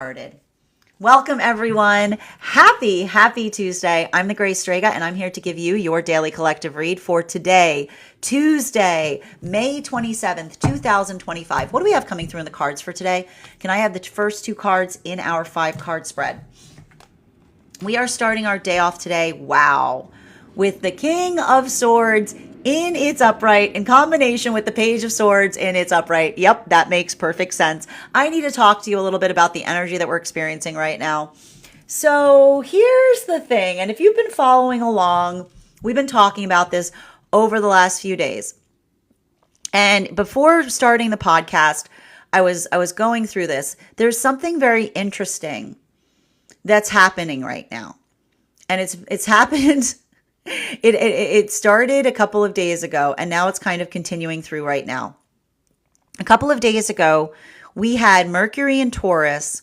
Started. Welcome everyone. Happy Tuesday. I'm the Gray Strega and I'm here to give you your daily collective read for today, Tuesday, May 27th, 2025. What do we have coming through in the cards for today? Can I have the first two cards in our 5-card spread? We are starting our day off today, wow, with the King of Swords in its upright in combination with the Page of Swords in its upright. Yep, that makes perfect sense. I need to talk to you a little bit about the energy that we're experiencing right now. So here's the thing, and if you've been following along, we've been talking about this over the last few days. And before starting the podcast, I was going through this. There's something very interesting that's happening right now. And it's happened. It started a couple of days ago, and now it's kind of continuing through right now. A couple of days ago, we had Mercury in Taurus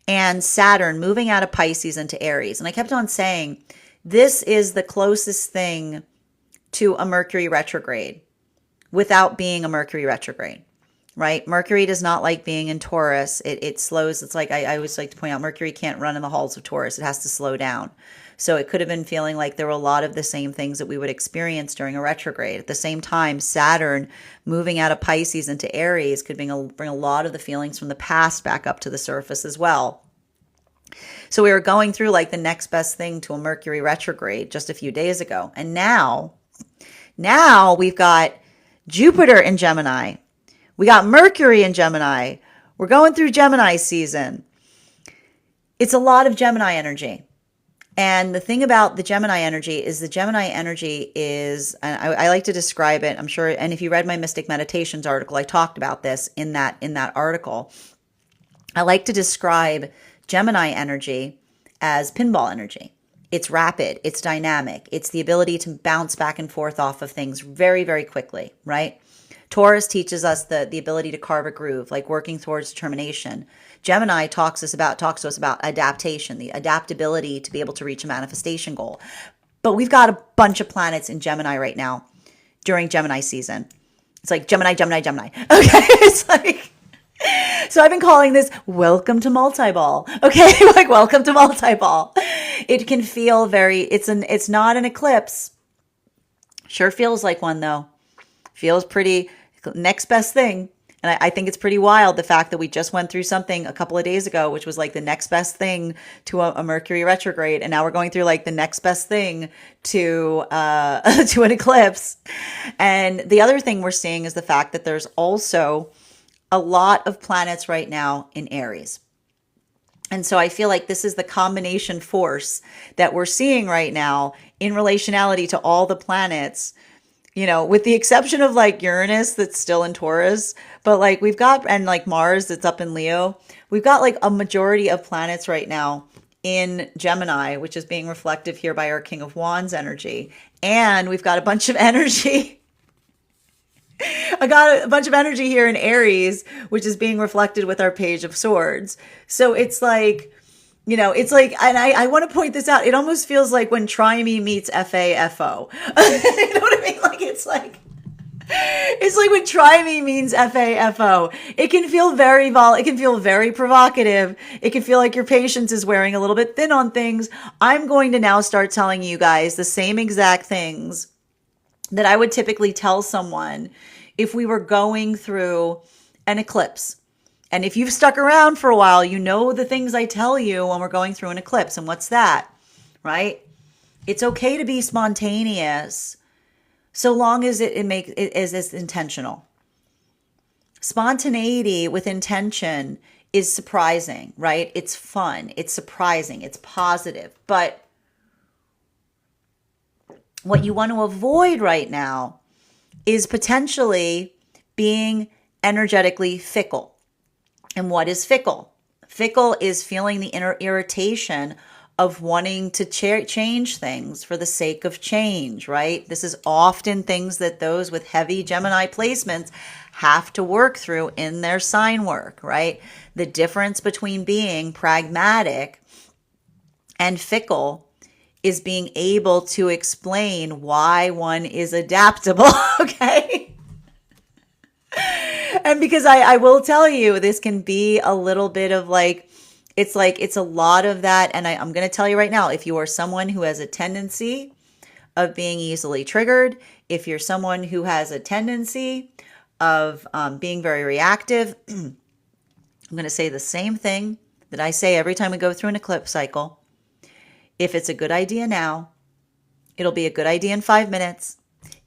and Saturn moving out of Pisces into Aries. And I kept on saying, this is the closest thing to a Mercury retrograde without being a Mercury retrograde. Right? Mercury does not like being in Taurus. It slows. It's like I always like to point out, Mercury can't run in the halls of Taurus. It has to slow down. So it could have been feeling like there were a lot of the same things that we would experience during a retrograde. At the same time, Saturn moving out of Pisces into Aries could bring a lot of the feelings from the past back up to the surface as well. So we were going through like the next best thing to a Mercury retrograde just a few days ago. And now we've got Jupiter in Gemini. We got Mercury in Gemini. We're going through Gemini season. It's a lot of Gemini energy. And the thing about the Gemini energy is and I like to describe it, I'm sure, and if you read my Mystic Meditations article, I talked about this in that article. I like to describe Gemini energy as pinball energy. It's rapid, it's dynamic, it's the ability to bounce back and forth off of things very, very quickly, right? Taurus teaches us the ability to carve a groove, like working towards determination. Gemini talks to us about adaptation, the adaptability to be able to reach a manifestation goal. But we've got a bunch of planets in Gemini right now during Gemini season. It's like Gemini. Okay, it's like, so I've been calling this welcome to multi-ball. Okay, like welcome to multi-ball. It can feel it's not an eclipse. Sure feels like one though. Feels pretty next best thing. And I think it's pretty wild, the fact that we just went through something a couple of days ago, which was like the next best thing to a Mercury retrograde. And now we're going through like the next best thing to to an eclipse. And the other thing we're seeing is the fact that there's also a lot of planets right now in Aries. And so I feel like this is the combination force that we're seeing right now in relationality to all the planets, you know, with the exception of like Uranus that's still in Taurus, but like we've got, and like Mars that's up in Leo, we've got like a majority of planets right now in Gemini, which is being reflective here by our King of Wands energy. And we've got a bunch of energy. I got a bunch of energy here in Aries, which is being reflected with our Page of Swords. So it's like, you know, it's like, and I want to point this out. It almost feels like when Try Me meets FAFO. You know what I mean? Like, it's like when Try Me means FAFO. It can feel very it can feel very provocative. It can feel like your patience is wearing a little bit thin on things. I'm going to now start telling you guys the same exact things that I would typically tell someone if we were going through an eclipse. And if you've stuck around for a while, you know the things I tell you when we're going through an eclipse. And what's that, right? It's okay to be spontaneous so long as it's intentional. Spontaneity with intention is surprising, right? It's fun. It's surprising. It's positive. But what you want to avoid right now is potentially being energetically fickle. And what is fickle? Fickle is feeling the inner irritation of wanting to change things for the sake of change, right? This is often things that those with heavy Gemini placements have to work through in their sign work, right? The difference between being pragmatic and fickle is being able to explain why one is adaptable, okay? And because I will tell you, this can be a little bit of like, It's like, it's a lot of that. And I'm going to tell you right now, if you are someone who has a tendency of being easily triggered, if you're someone who has a tendency of being very reactive, I'm going to say the same thing that I say every time we go through an eclipse cycle. If it's a good idea now, it'll be a good idea in 5 minutes.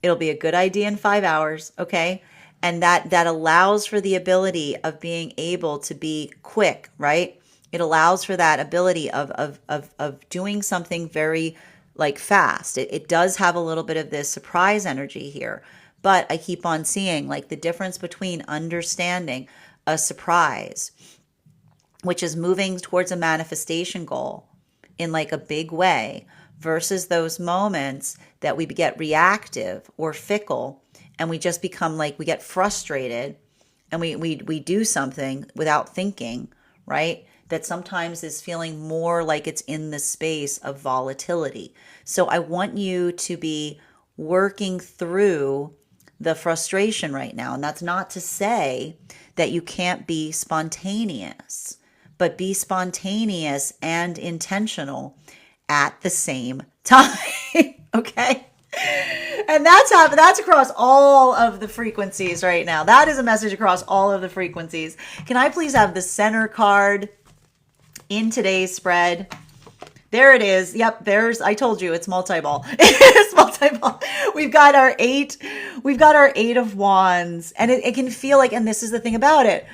It'll be a good idea in 5 hours. Okay. And that allows for the ability of being able to be quick, right? It allows for that ability of doing something very like fast. It does have a little bit of this surprise energy here, but I keep on seeing like the difference between understanding a surprise, which is moving towards a manifestation goal in like a big way, versus those moments that we get reactive or fickle and we just become like, we get frustrated and we do something without thinking, right? That sometimes is feeling more like it's in the space of volatility. So I want you to be working through the frustration right now. And that's not to say that you can't be spontaneous, but be spontaneous and intentional at the same time. Okay. And that's across all of the frequencies right now. That is a message across all of the frequencies. Can I please have the center card in today's spread? There it is. Yep, I told you it's multi-ball. It's multi-ball. We've got our 8 of wands, and it can feel like, and this is the thing about it,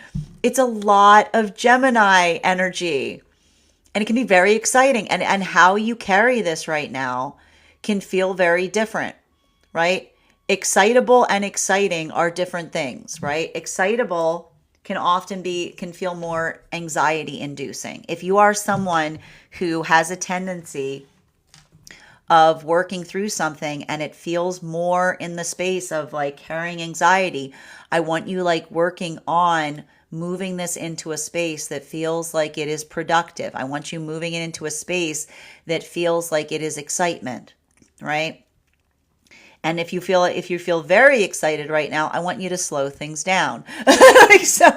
it's a lot of Gemini energy. And it can be very exciting. And how you carry this right now can feel very different, right? Excitable and exciting are different things, right? Excitable can feel more anxiety inducing. If you are someone who has a tendency of working through something and it feels more in the space of like carrying anxiety, I want you like working on moving this into a space that feels like it is productive. I want you moving it into a space that feels like it is excitement, right? And if you feel very excited right now, I want you to slow things down. So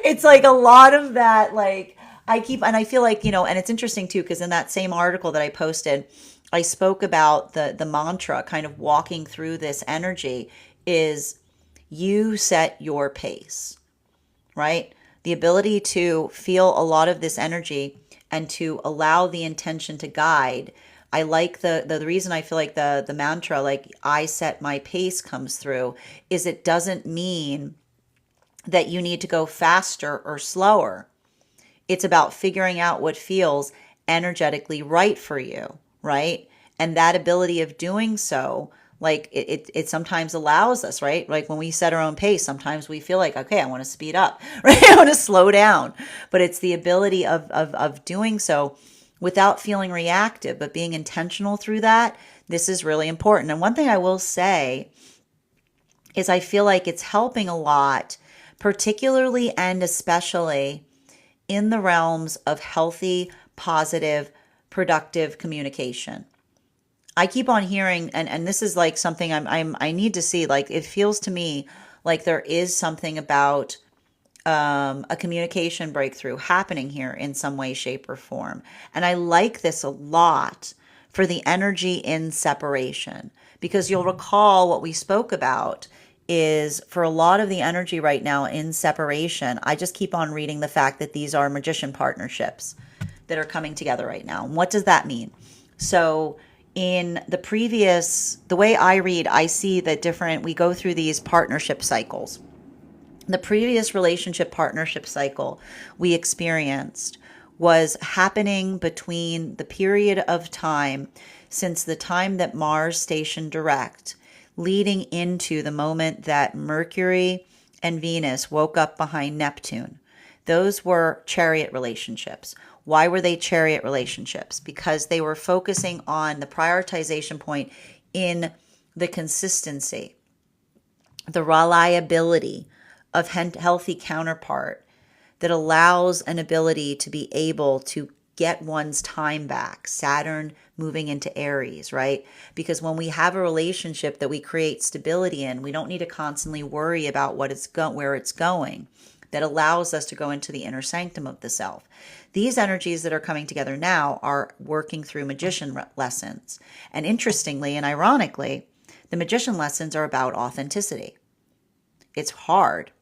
it's like a lot of that, like I feel like, and it's interesting too, because in that same article that I posted, I spoke about the mantra kind of walking through this energy is you set your pace, right? The ability to feel a lot of this energy and to allow the intention to guide. I like the reason I feel like the mantra, like I set my pace, comes through, is it doesn't mean that you need to go faster or slower. It's about figuring out what feels energetically right for you, right? And that ability of doing so, like it sometimes allows us, right? Like when we set our own pace, sometimes we feel like, okay, I want to speed up, right? I want to slow down. But it's the ability of doing so without feeling reactive, but being intentional through that. This is really important. And one thing I will say is I feel like it's helping a lot, particularly and especially in the realms of healthy, positive, productive communication. I keep on hearing, and this is like something I need to see, like it feels to me like there is something about a communication breakthrough happening here in some way, shape, or form. And I like this a lot for the energy in separation, because you'll recall what we spoke about is for a lot of the energy right now in separation, I just keep on reading the fact that these are magician partnerships that are coming together right now. And what does that mean? So in the way I read, I see that we go through these partnership cycles. The previous relationship partnership cycle we experienced was happening between the period of time since the time that Mars stationed direct, leading into the moment that Mercury and Venus woke up behind Neptune. Those were chariot relationships. Why were they chariot relationships? Because they were focusing on the prioritization point in the consistency, the reliability of healthy counterpart that allows an ability to be able to get one's time back. Saturn moving into Aries, right? Because when we have a relationship that we create stability in, we don't need to constantly worry about where it's going. that allows us to go into the inner sanctum of the self. These energies that are coming together now are working through magician lessons. And interestingly and ironically, the magician lessons are about authenticity. It's hard.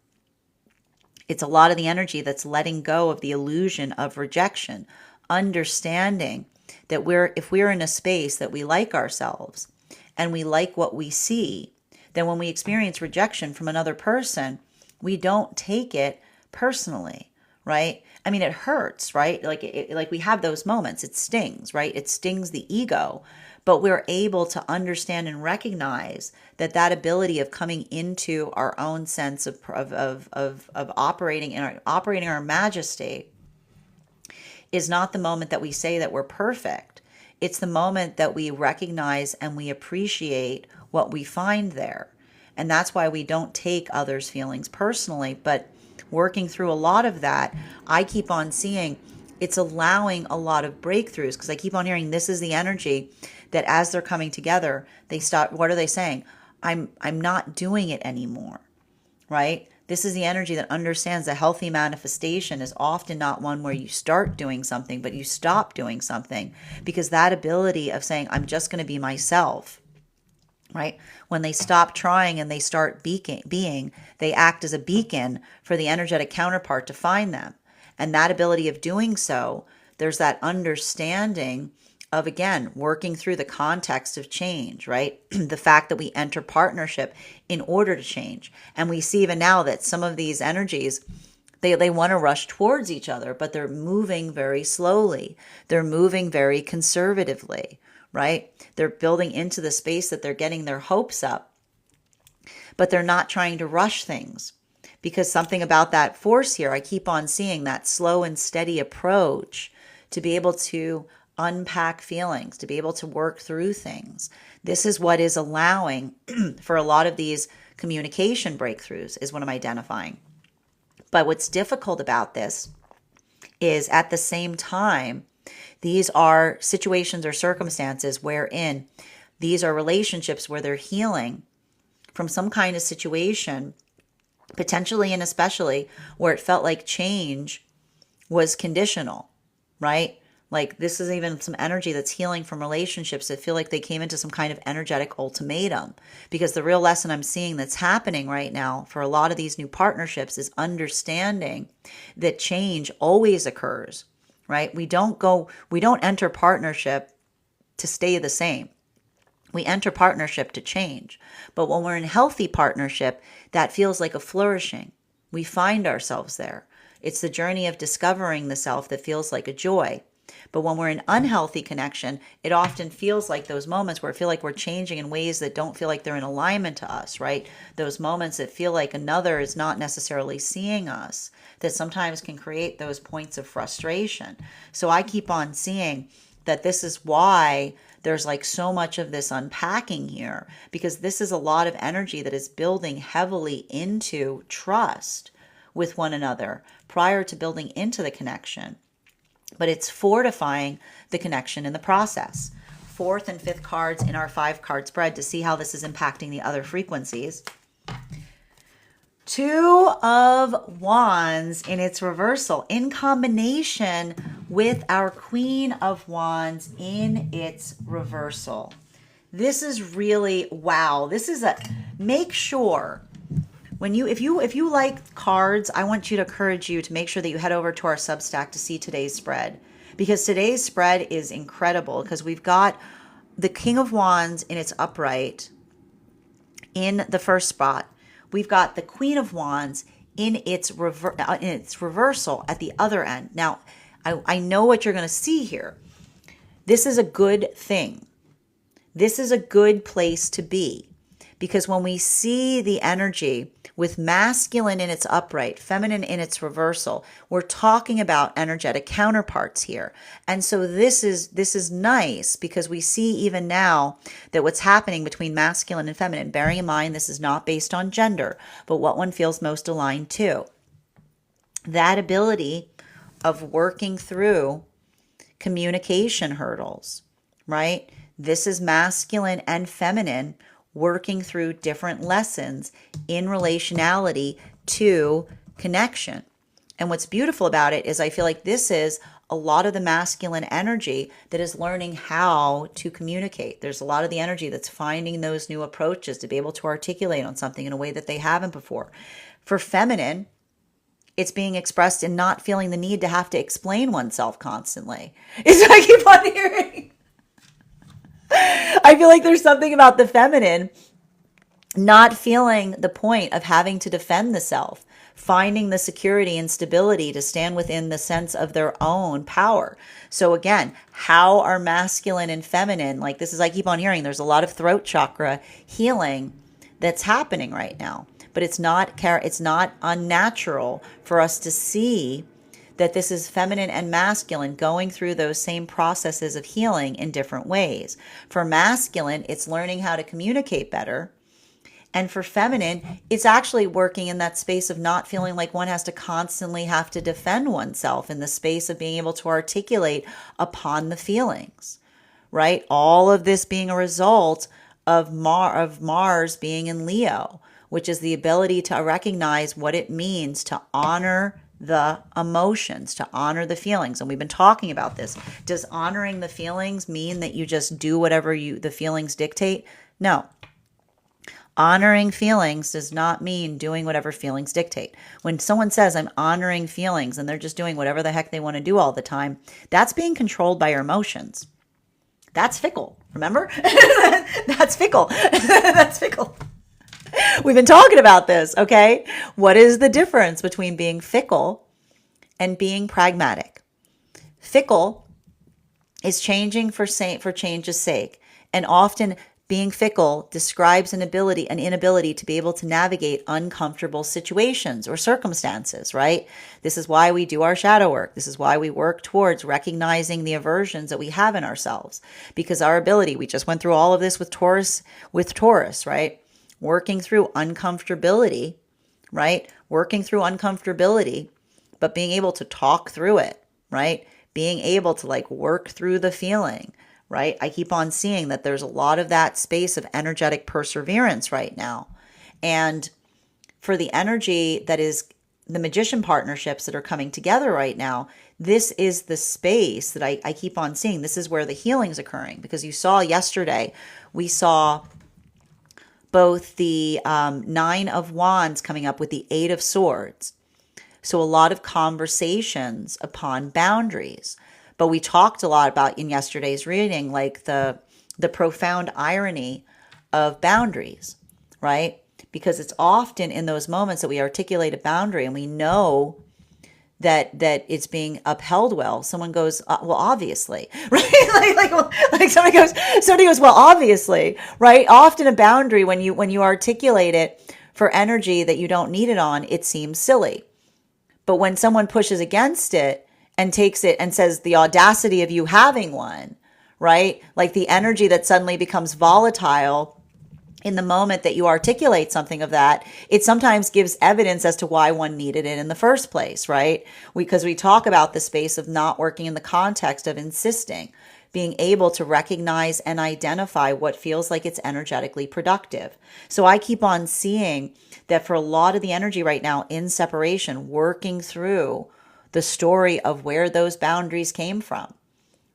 It's a lot of the energy that's letting go of the illusion of rejection, understanding that if we're in a space that we like ourselves and we like what we see, then when we experience rejection from another person, we don't take it personally, right? I mean, it hurts, right? Like we have those moments. It stings, right? It stings the ego, but we're able to understand and recognize that ability of coming into our own sense of operating in our majesty is not the moment that we say that we're perfect. It's the moment that we recognize and we appreciate what we find there. And that's why we don't take others' feelings personally. But working through a lot of that, I keep on seeing it's allowing a lot of breakthroughs, because I keep on hearing this is the energy that as they're coming together, they start, what are they saying? I'm not doing it anymore, right? This is the energy that understands a healthy manifestation is often not one where you start doing something, but you stop doing something, because that ability of saying, I'm just going to be myself, right? When they stop trying and they start being, they act as a beacon for the energetic counterpart to find them. And that ability of doing so, there's that understanding of, again, working through the context of change, right? The fact that we enter partnership in order to change. And we see even now that some of these energies, they want to rush towards each other, but they're moving very slowly. They're moving very conservatively, right? They're building into the space that they're getting their hopes up, but they're not trying to rush things. Because something about that force here, I keep on seeing that slow and steady approach to be able to unpack feelings, to be able to work through things. This is what is allowing for a lot of these communication breakthroughs, is what I'm identifying. But what's difficult about this is at the same time, these are situations or circumstances wherein these are relationships where they're healing from some kind of situation, potentially and especially where it felt like change was conditional, right? Like this is even some energy that's healing from relationships that feel like they came into some kind of energetic ultimatum. Because the real lesson I'm seeing that's happening right now for a lot of these new partnerships is understanding that change always occurs, right? We don't enter partnership to stay the same. We enter partnership to change. But when we're in healthy partnership, that feels like a flourishing. We find ourselves there. It's the journey of discovering the self that feels like a joy. But when we're in unhealthy connection, it often feels like those moments where I feel like we're changing in ways that don't feel like they're in alignment to us, right? Those moments that feel like another is not necessarily seeing us, that sometimes can create those points of frustration. So I keep on seeing that this is why there's like so much of this unpacking here, because this is a lot of energy that is building heavily into trust with one another prior to building into the connection. But it's fortifying the connection in the process. Fourth and fifth cards in our 5-card spread to see how this is impacting the other frequencies. 2 of Wands in its reversal in combination with our Queen of Wands in its reversal. This is really, wow. This is make sure when if you like cards, I want you to encourage you to make sure that you head over to our Substack to see today's spread, because today's spread is incredible, because we've got the King of Wands in its upright in the first spot. We've got the Queen of Wands in its reversal at the other end. Now, I know what you're going to see here. This is a good thing. This is a good place to be, because when we see the energy with masculine in its upright, feminine in its reversal, we're talking about energetic counterparts here. And so this is nice, because we see even now that what's happening between masculine and feminine, bearing in mind this is not based on gender, but what one feels most aligned to. That ability of working through communication hurdles, right? This is masculine and feminine working through different lessons in relationality to connection. And what's beautiful about it is I feel like this is a lot of the masculine energy that is learning how to communicate. There's a lot of the energy that's finding those new approaches to be able to articulate on something in a way that they haven't before. For feminine, it's being expressed in not feeling the need to have to explain oneself constantly. It's what I keep on hearing. I feel like there's something about the feminine not feeling the point of having to defend the self, finding the security and stability to stand within the sense of their own power. So again, how are masculine and feminine, like this is, I keep on hearing, there's a lot of throat chakra healing that's happening right now, but it's not unnatural for us to see that this is feminine and masculine going through those same processes of healing in different ways. For masculine, it's learning how to communicate better. And for feminine, it's actually working in that space of not feeling like one has to constantly have to defend oneself, in the space of being able to articulate upon the feelings, right? All of this being a result of Mars being in Leo, which is the ability to recognize what it means to honor the emotions, to honor the feelings. And we've been talking about this. Does honoring the feelings mean that you just do whatever the feelings dictate? No. Honoring feelings does not mean doing whatever feelings dictate. When someone says, I'm honoring feelings, and they're just doing whatever the heck they want to do all the time, that's being controlled by your emotions. That's fickle. Remember? That's fickle. That's fickle. We've been talking about this, okay? What is the difference between being fickle and being pragmatic? Fickle is changing for change's sake, and often being fickle describes an inability to be able to navigate uncomfortable situations or circumstances, right? This is why we do our shadow work. This is why we work towards recognizing the aversions that we have in ourselves, because our ability, we just went through all of this with Taurus, right? Working through uncomfortability, right? Working through uncomfortability, but being able to talk through it, right? Being able to work through the feeling, right? I keep on seeing that there's a lot of that space of energetic perseverance right now. And for the energy that is the magician partnerships that are coming together right now, this is the space that I keep on seeing. This is where the healing's occurring, because you saw yesterday, we saw both the 9 of Wands coming up with the 8 of Swords. So a lot of conversations upon boundaries. But we talked a lot about in yesterday's reading, like the profound irony of boundaries, right? Because it's often in those moments that we articulate a boundary and we know that it's being upheld well. Someone goes, well, obviously, right? like somebody goes, well, obviously, right? Often a boundary, when you articulate it for energy that you don't need it on, it seems silly. But when someone pushes against it and takes it and says the audacity of you having one, right? Like the energy that suddenly becomes volatile in the moment that you articulate something of that, it sometimes gives evidence as to why one needed it in the first place, right? Because we talk about the space of not working in the context of insisting, being able to recognize and identify what feels like it's energetically productive. So I keep on seeing that for a lot of the energy right now in separation, working through the story of where those boundaries came from,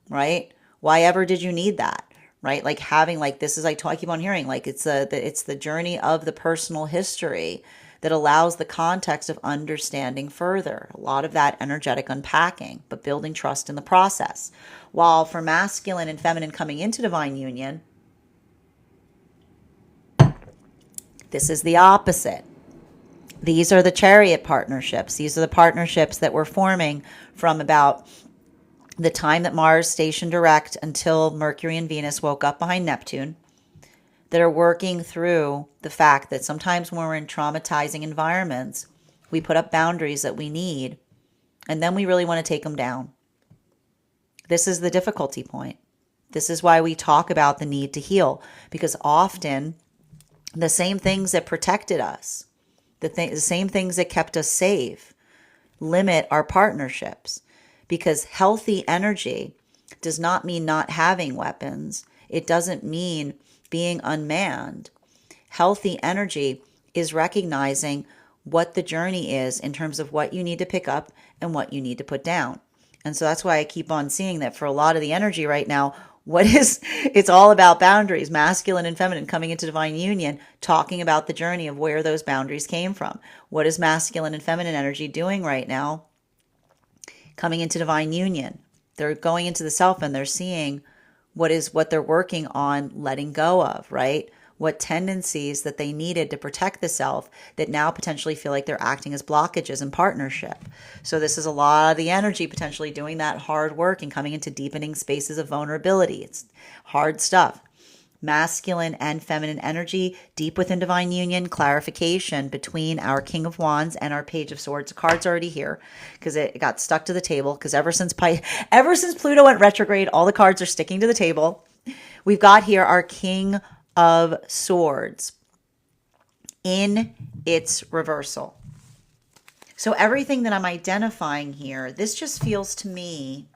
right? Why ever did you need that? Right? Like having, like, this is, I keep on hearing, like it's the journey of the personal history that allows the context of understanding further. A lot of that energetic unpacking, but building trust in the process. While for masculine and feminine coming into divine union, this is the opposite. These are the chariot partnerships. These are the partnerships that we're forming from about the time that Mars stationed direct until Mercury and Venus woke up behind Neptune, that are working through the fact that sometimes when we're in traumatizing environments, we put up boundaries that we need, and then we really want to take them down. This is the difficulty point. This is why we talk about the need to heal, because often the same things that protected us, the same things that kept us safe, limit our partnerships. Because healthy energy does not mean not having weapons. It doesn't mean being unmanned. Healthy energy is recognizing what the journey is in terms of what you need to pick up and what you need to put down. And so that's why I keep on seeing that for a lot of the energy right now, it's all about boundaries, masculine and feminine coming into divine union, talking about the journey of where those boundaries came from. What is masculine and feminine energy doing right now? Coming into divine union. They're going into the self and they're seeing what they're working on letting go of, right? What tendencies that they needed to protect the self that now potentially feel like they're acting as blockages in partnership. So this is a lot of the energy potentially doing that hard work and coming into deepening spaces of vulnerability. It's hard stuff. Masculine and feminine energy, deep within divine union, clarification between our King of Wands and our Page of Swords. The card's already here because it got stuck to the table because ever since Pluto went retrograde, all the cards are sticking to the table. We've got here our King of Swords in its reversal. So everything that I'm identifying here, this just feels to me,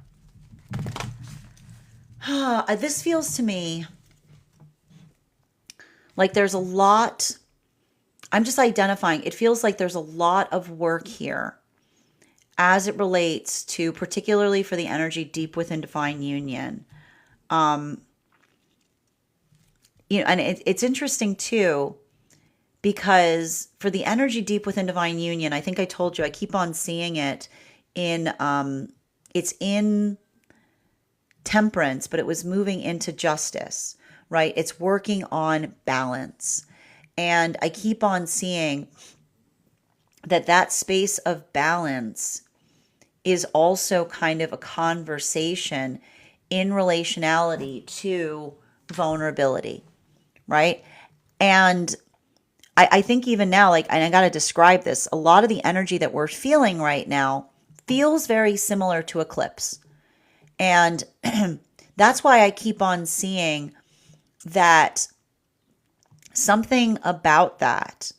this feels to me like there's a lot, I'm just identifying, it feels like there's a lot of work here as it relates to, particularly for the energy deep within divine union. And it's interesting too, because for the energy deep within divine union, I think I told you, I keep on seeing it in, it's in temperance, but it was moving into justice, right? It's working on balance. And I keep on seeing that space of balance is also kind of a conversation in relationality to vulnerability, right? And I think even now, and I got to describe this, a lot of the energy that we're feeling right now feels very similar to eclipse. And that's why I keep on seeing that something about that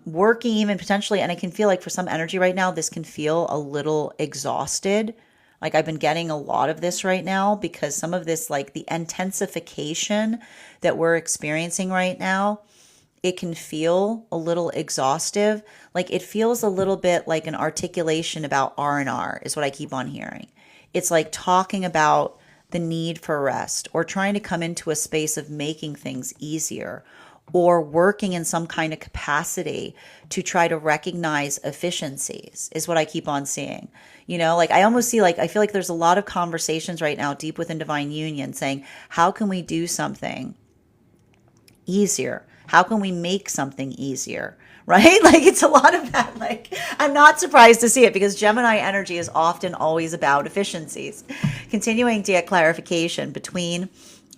working even potentially, and I can feel like for some energy right now, this can feel a little exhausted. Like I've been getting a lot of this right now because some of this, like the intensification that we're experiencing right now, it can feel a little exhaustive. Like it feels a little bit like an articulation about R&R is what I keep on hearing. It's like talking about the need for rest or trying to come into a space of making things easier or working in some kind of capacity to try to recognize efficiencies is what I keep on seeing. Like I almost see, I feel like there's a lot of conversations right now deep within divine union saying, how can we do something easier? How can we make something easier? Right? Like it's a lot of that. Like I'm not surprised to see it because Gemini energy is often always about efficiencies. Continuing to get clarification between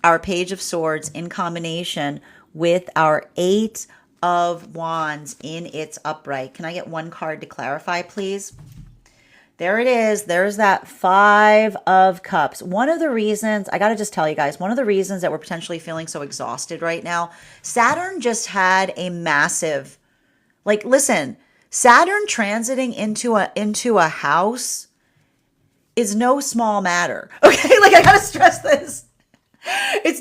our Page of Swords in combination with our Eight of Wands in its upright. Can I get one card to clarify, please? There it is. There's that Five of Cups. One of the reasons, I got to just tell you guys, one of the reasons that we're potentially feeling so exhausted right now, Saturn just had a massive, listen, Saturn transiting into a house is no small matter. Okay? I got to stress this. It's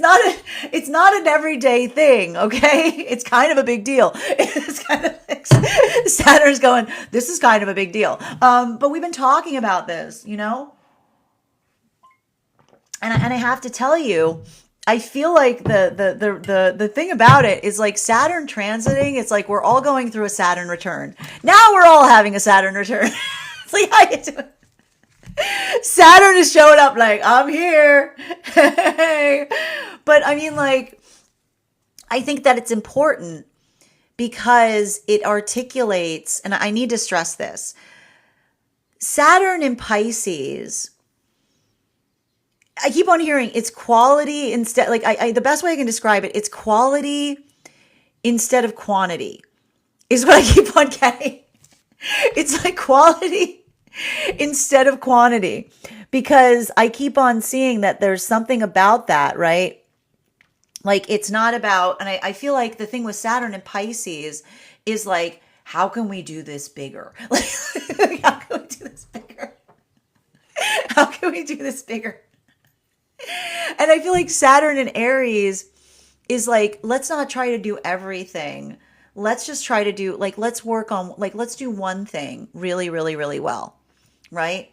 not an everyday thing, okay? It's kind of a big deal. It's kind of Saturn's going, this is kind of a big deal. But we've been talking about this, And I have to tell you, I feel like the thing about it is like Saturn transiting, it's like we're all going through a Saturn return. Now we're all having a Saturn return. It's like, how you doing? Saturn is showing up like, I'm here. But I mean, I think that it's important because it articulates, and I need to stress this, Saturn in Pisces, I keep on hearing it's quality instead, the best way I can describe it, it's quality instead of quantity is what I keep on getting. It's like quality instead of quantity, because I keep on seeing that there's something about that, right? Like it's not about, and I feel like the thing with Saturn and Pisces is like, how can we do this bigger? How can we do this bigger? How can we do this bigger? And I feel like Saturn and Aries is like, let's not try to do everything. let's just try to do, like, let's work on, like, let's do one thing really, really, really well, right?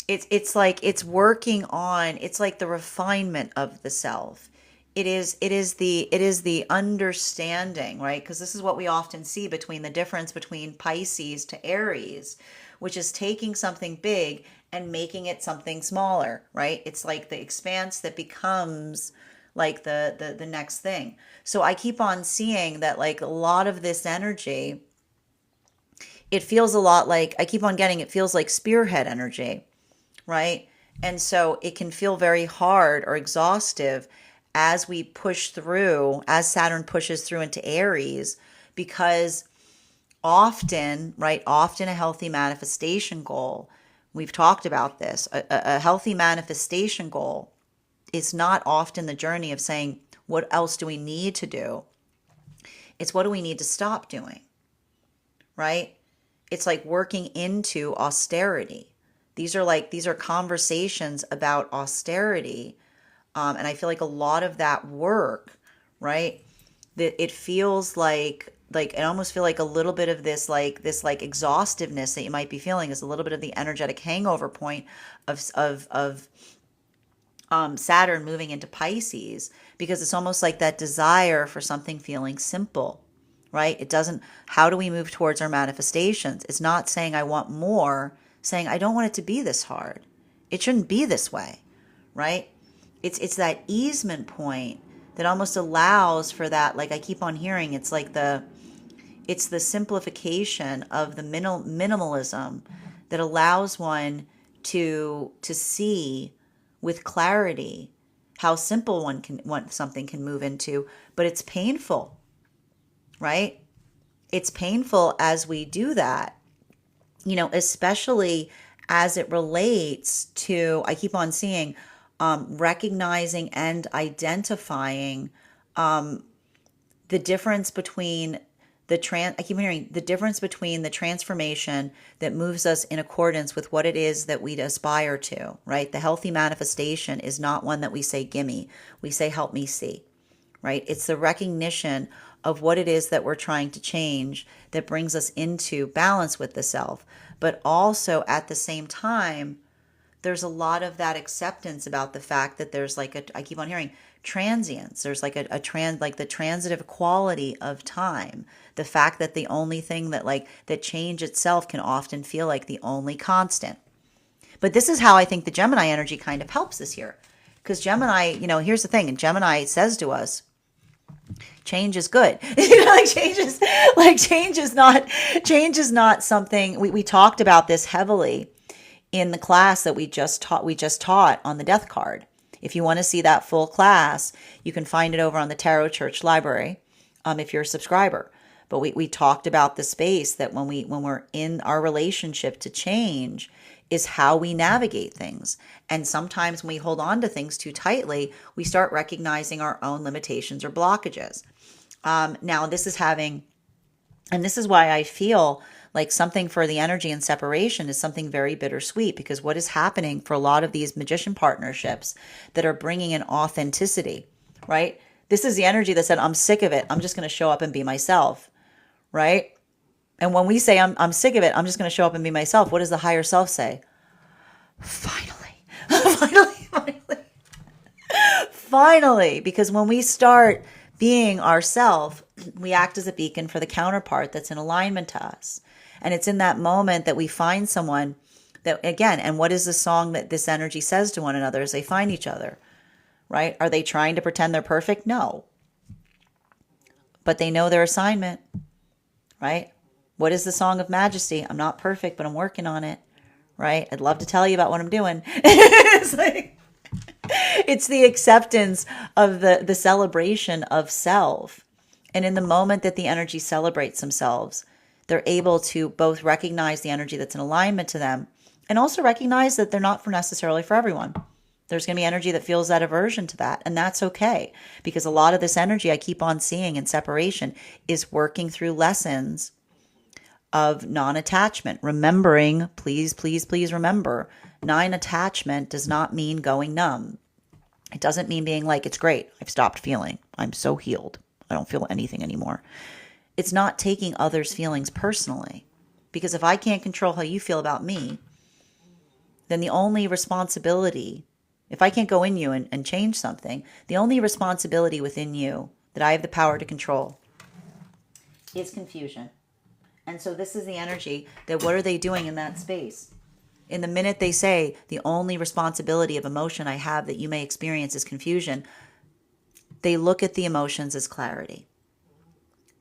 It's like it's working on, it's like the refinement of the self. It is the understanding, right? Because this is what we often see between the difference between Pisces to Aries, which is taking something big and making it something smaller, right? It's like the expanse that becomes like the next thing. So I keep on seeing that, like, a lot of this energy, it feels a lot like, I keep on getting, it feels like spearhead energy, right? And so it can feel very hard or exhaustive as we push through, as Saturn pushes through into Aries, because often, right, often a healthy manifestation goal, we've talked about this, a healthy manifestation goal is not often the journey of saying, what else do we need to do? It's what do we need to stop doing, right? It's like working into austerity. These are conversations about austerity. And I feel like a lot of that work, right? That it feels like I almost feel like a little bit of this exhaustiveness that you might be feeling is a little bit of the energetic hangover point of Saturn moving into Pisces, because it's almost like that desire for something feeling simple, right? It doesn't, how do we move towards our manifestations? It's not saying I want more, saying I don't want it to be this hard. It shouldn't be this way, right? It's that easement point that almost allows for that, like I keep on hearing, it's the simplification of the minimalism that allows one to see with clarity how simple something can move into, but it's painful, right? It's painful as we do that, especially as it relates to, I keep on seeing, recognizing and identifying the difference between I keep hearing the difference between the transformation that moves us in accordance with what it is that we aspire to, right? The healthy manifestation is not one that we say, gimme. We say, help me see, right? It's the recognition of what it is that we're trying to change that brings us into balance with the self. But also at the same time, there's a lot of that acceptance about the fact that there's I keep on hearing transience. There's like the transitive quality of time. The fact that the only thing that change itself can often feel like the only constant. But this is how I think the Gemini energy kind of helps us here. Because Gemini, here's the thing, and Gemini says to us, change is good. Change is not something, we talked about this heavily in the class that we just taught on the death card. If you want to see that full class, you can find it over on the Tarot Church Library, if you're a subscriber. But we talked about the space that when we're in our relationship to change is how we navigate things. And sometimes when we hold on to things too tightly, we start recognizing our own limitations or blockages. Now this is why I feel like something for the energy and separation is something very bittersweet, because what is happening for a lot of these magician partnerships that are bringing in authenticity, right? This is the energy that said, I'm sick of it. I'm just going to show up and be myself, right? And when we say, I'm sick of it, I'm just going to show up and be myself, what does the higher self say? Finally, finally, because when we start being ourself, we act as a beacon for the counterpart that's in alignment to us. And it's in that moment that we find someone that, again, and what is the song that this energy says to one another as they find each other, right? Are they trying to pretend they're perfect? No. But they know their assignment, right? What is the song of majesty? I'm not perfect, but I'm working on it, right? I'd love to tell you about what I'm doing. It's the acceptance of the celebration of self. And in the moment that the energy celebrates themselves, they're able to both recognize the energy that's in alignment to them and also recognize that they're not necessarily for everyone. There's going to be energy that feels that aversion to that. And that's okay, because a lot of this energy I keep on seeing in separation is working through lessons of non-attachment. Remembering, please remember, non-attachment does not mean going numb. It doesn't mean being like, it's great, I've stopped feeling, I'm so healed, I don't feel anything anymore. It's not taking others' feelings personally. Because if I can't control how you feel about me, then the only responsibility, if I can't go in you and change something, the only responsibility within you that I have the power to control is confusion. And so this is the energy that what are they doing in that space? In the minute they say the only responsibility of emotion I have that you may experience is confusion, they look at the emotions as clarity.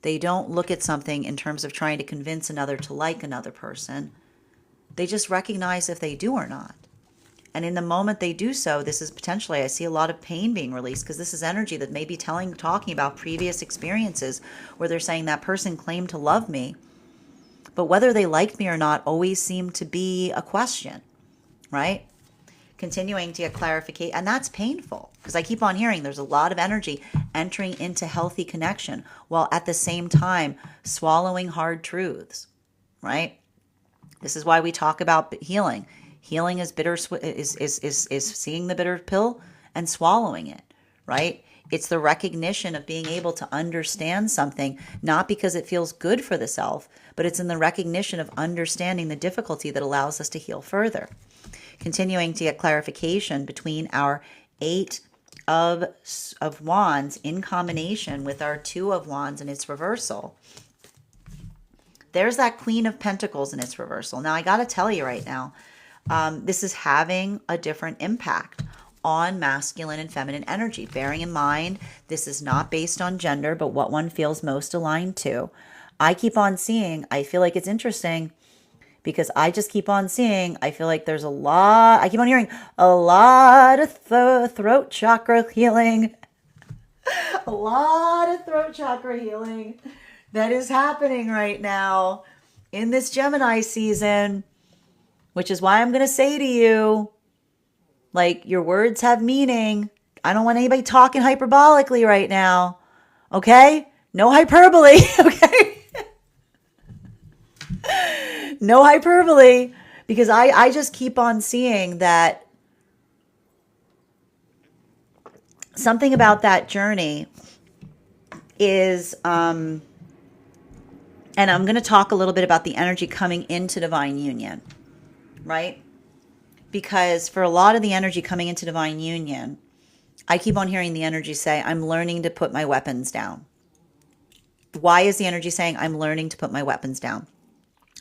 They don't look at something in terms of trying to convince another to like another person. They just recognize if they do or not. And in the moment they do so, this is potentially, I see a lot of pain being released because this is energy that may be talking about previous experiences where they're saying that person claimed to love me, but whether they liked me or not always seemed to be a question, right? Continuing to get clarification. And that's painful because I keep on hearing there's a lot of energy entering into healthy connection while at the same time swallowing hard truths, right? This is why we talk about healing. Healing is is seeing the bitter pill and swallowing it, right? It's the recognition of being able to understand something, not because it feels good for the self, but it's in the recognition of understanding the difficulty that allows us to heal further. Continuing to get clarification between our 8 of Wands in combination with our 2 of Wands and its reversal. There's that Queen of Pentacles in its reversal. Now, I got to tell you right now, this is having a different impact on masculine and feminine energy. Bearing in mind, this is not based on gender, but what one feels most aligned to. I keep on seeing, I feel like it's interesting because I just keep on seeing, I feel like there's a lot, I keep on hearing a lot of throat chakra healing. A lot of throat chakra healing that is happening right now in this Gemini season, which is why I'm going to say to you, like, your words have meaning. I don't want anybody talking hyperbolically right now. Okay? No hyperbole. Okay? No hyperbole. Because I just keep on seeing that something about that journey is, and I'm going to talk a little bit about the energy coming into divine union, right? Because for a lot of the energy coming into divine union, I keep on hearing the energy say, I'm learning to put my weapons down. Why is the energy saying I'm learning to put my weapons down?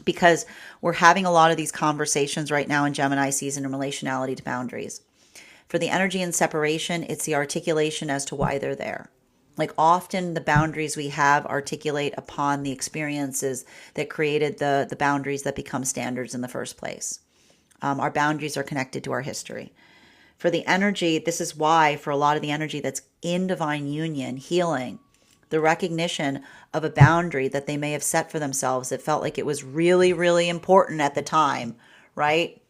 Because we're having a lot of these conversations right now in Gemini season in relationality to boundaries. For the energy in separation, it's the articulation as to why they're there. Like, often the boundaries we have articulate upon the experiences that created the boundaries that become standards in the first place. Our boundaries are connected to our history. For the energy, this is why for a lot of the energy that's in divine union, healing, the recognition of a boundary that they may have set for themselves that felt like it was really, really important at the time, right?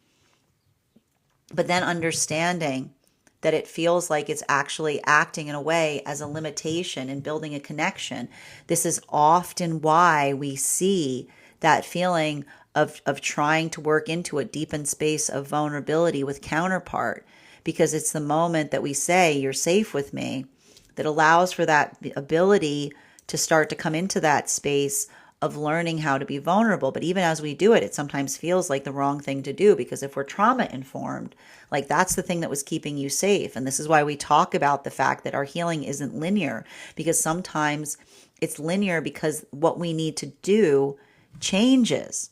But then understanding that it feels like it's actually acting in a way as a limitation in building a connection. This is often why we see that feeling of trying to work into a deepened space of vulnerability with counterpart, because it's the moment that we say, you're safe with me, that allows for that ability to start to come into that space of learning how to be vulnerable. But even as we do it, it sometimes feels like the wrong thing to do, because if we're trauma informed, like, that's the thing that was keeping you safe. And this is why we talk about the fact that our healing isn't linear, because sometimes it's linear because what we need to do changes,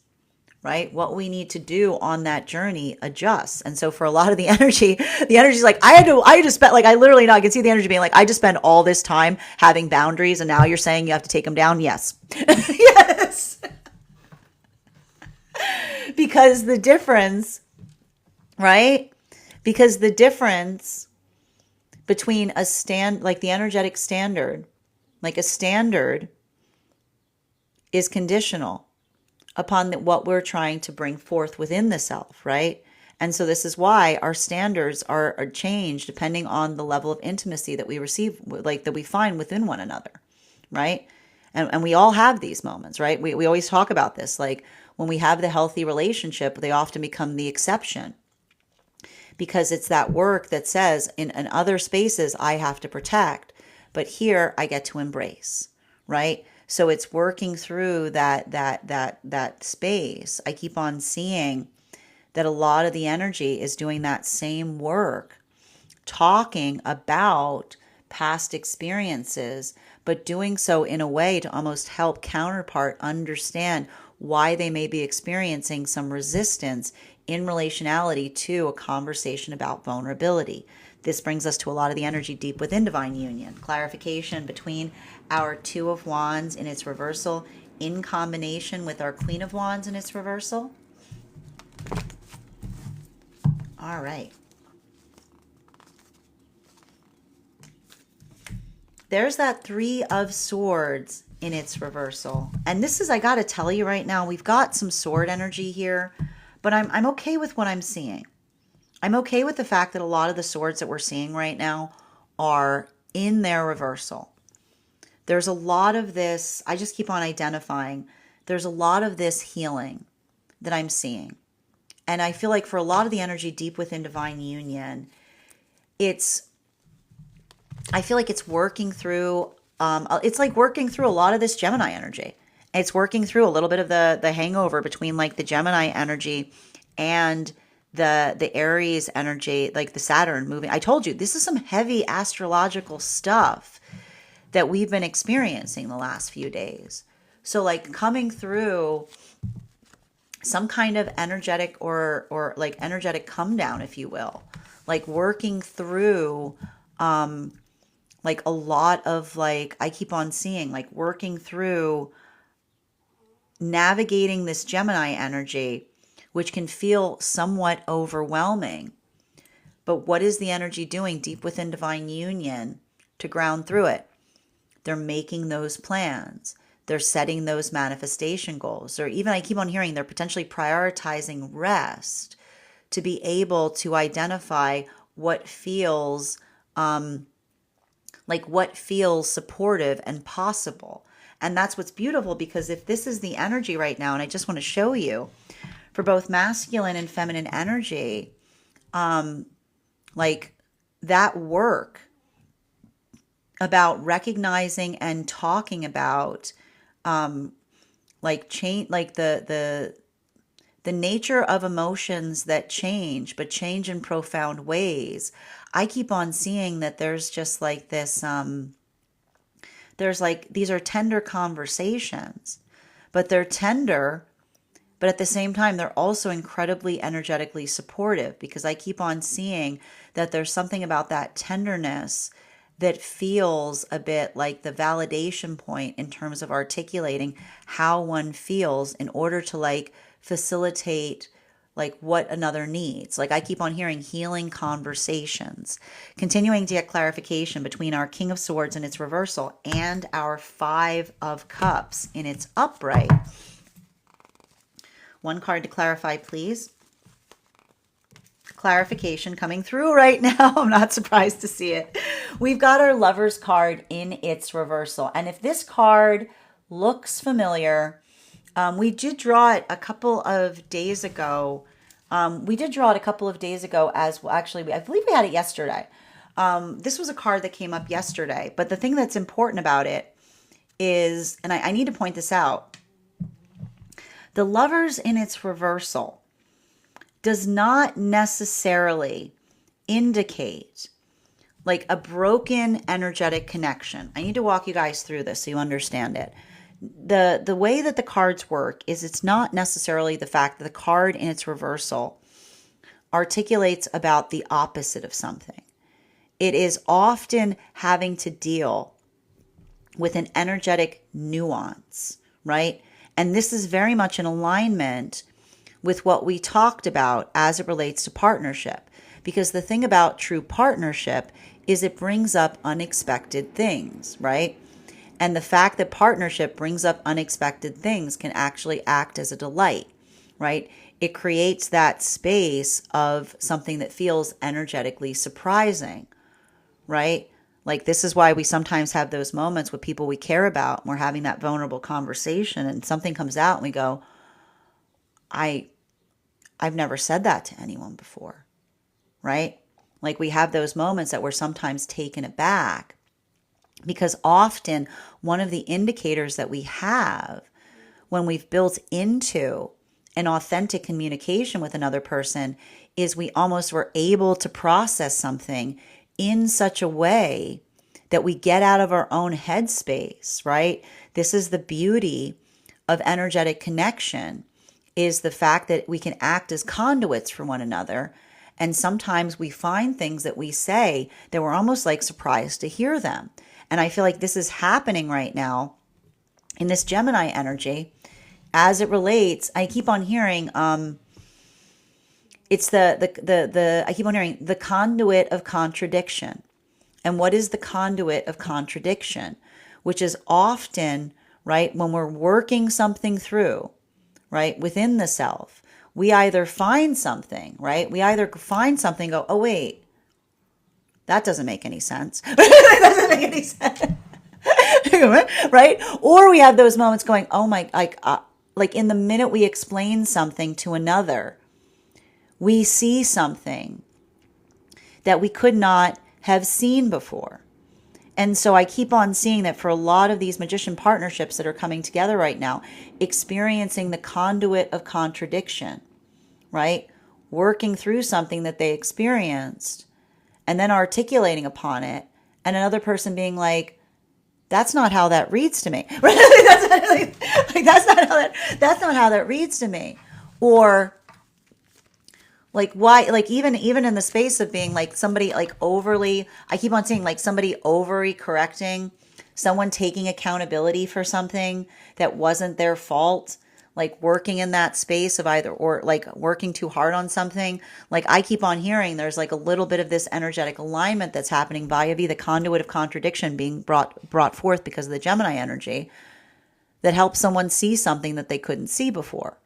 right? What we need to do on that journey adjusts. And so for a lot of the energy's like, I just spent, like, I literally know, I can see the energy being like, I just spent all this time having boundaries and now you're saying you have to take them down? Yes. Yes. Because the difference, right? Because the difference between like the energetic standard, like a standard is conditional upon what we're trying to bring forth within the self, right? And so this is why our standards are changed depending on the level of intimacy that we receive, like that we find within one another, right? And we all have these moments, right? We always talk about this, like when we have the healthy relationship, they often become the exception, because it's that work that says in other spaces I have to protect, but here I get to embrace, right? So it's working through that space. I keep on seeing that a lot of the energy is doing that same work, talking about past experiences, but doing so in a way to almost help counterpart understand why they may be experiencing some resistance in relationality to a conversation about vulnerability. This brings us to a lot of the energy deep within divine union. Clarification between our Two of Wands in its reversal in combination with our Queen of Wands in its reversal. All right. There's that Three of Swords in its reversal. And this is, I got to tell you right now, we've got some sword energy here, but I'm okay with what I'm seeing. I'm okay with the fact that a lot of the swords that we're seeing right now are in their reversal. There's a lot of this, I just keep on identifying, there's a lot of this healing that I'm seeing. And I feel like for a lot of the energy deep within divine union, I feel like it's working through, it's like working through a lot of this Gemini energy. It's working through a little bit of the hangover between like the Gemini energy and the Aries energy, like the Saturn moving. I told you, this is some heavy astrological stuff that we've been experiencing the last few days. So like coming through some kind of energetic or like energetic come down, if you will, like working through, like a lot of like, I keep on seeing like working through navigating this Gemini energy, which can feel somewhat overwhelming. But what is the energy doing deep within divine union to ground through it? They're making those plans. They're setting those manifestation goals. Or even, I keep on hearing, they're potentially prioritizing rest to be able to identify what feels what feels supportive and possible. And that's what's beautiful, because if this is the energy right now, and I just want to show you for both masculine and feminine energy, like that work about recognizing and talking about like change, like the nature of emotions that change, but change in profound ways. I keep on seeing that there's just like this, there's like, these are tender conversations, but they're tender, but at the same time, they're also incredibly energetically supportive, because I keep on seeing that there's something about that tenderness that feels a bit like the validation point in terms of articulating how one feels in order to like facilitate like what another needs. Like I keep on hearing healing conversations, continuing to get clarification between our King of Swords in its reversal and our Five of Cups in its upright. One card to clarify, please. Clarification coming through right now. I'm not surprised to see it. We've got our Lovers card in its reversal. And if this card looks familiar, we did draw it a couple of days ago. As well. Actually, I believe we had it yesterday. This was a card that came up yesterday. But the thing that's important about it is, and I need to point this out, the Lovers in its reversal does not necessarily indicate like a broken energetic connection. I need to walk you guys through this so you understand it. The way that the cards work is it's not necessarily the fact that the card in its reversal articulates about the opposite of something. It is often having to deal with an energetic nuance, right? And this is very much in alignment with what we talked about as it relates to partnership. Because the thing about true partnership is it brings up unexpected things, right? And the fact that partnership brings up unexpected things can actually act as a delight, right? It creates that space of something that feels energetically surprising, right? Like this is why we sometimes have those moments with people we care about, and we're having that vulnerable conversation and something comes out and we go, I've never said that to anyone before, right? Like we have those moments that we're sometimes taken aback Because often one of the indicators that we have when we've built into an authentic communication with another person is we almost were able to process something in such a way that we get out of our own headspace, right? This is the beauty of energetic connection, is the fact that we can act as conduits for one another. And sometimes we find things that we say that we're almost like surprised to hear them. And I feel like this is happening right now in this Gemini energy as it relates. I keep on hearing it's I keep on hearing the conduit of contradiction. And what is the conduit of contradiction? Which is often, right, when we're working something through, right, within the self, we either find something, right? We either find something, go, oh, wait, that doesn't make any sense. That doesn't make any sense. Right? Or we have those moments going, oh my, like in the minute we explain something to another, we see something that we could not have seen before. And so I keep on seeing that for a lot of these magician partnerships that are coming together right now, experiencing the conduit of contradiction, right? Working through something that they experienced and then articulating upon it, and another person being like, that's not how that reads to me. That's not how that reads to me. Or like, why, like even in the space of being like somebody like overly, I keep on seeing like somebody overly correcting, someone taking accountability for something that wasn't their fault, like working in that space of either, or like working too hard on something. Like I keep on hearing there's like a little bit of this energetic alignment that's happening via the conduit of contradiction being brought forth because of the Gemini energy that helps someone see something that they couldn't see before,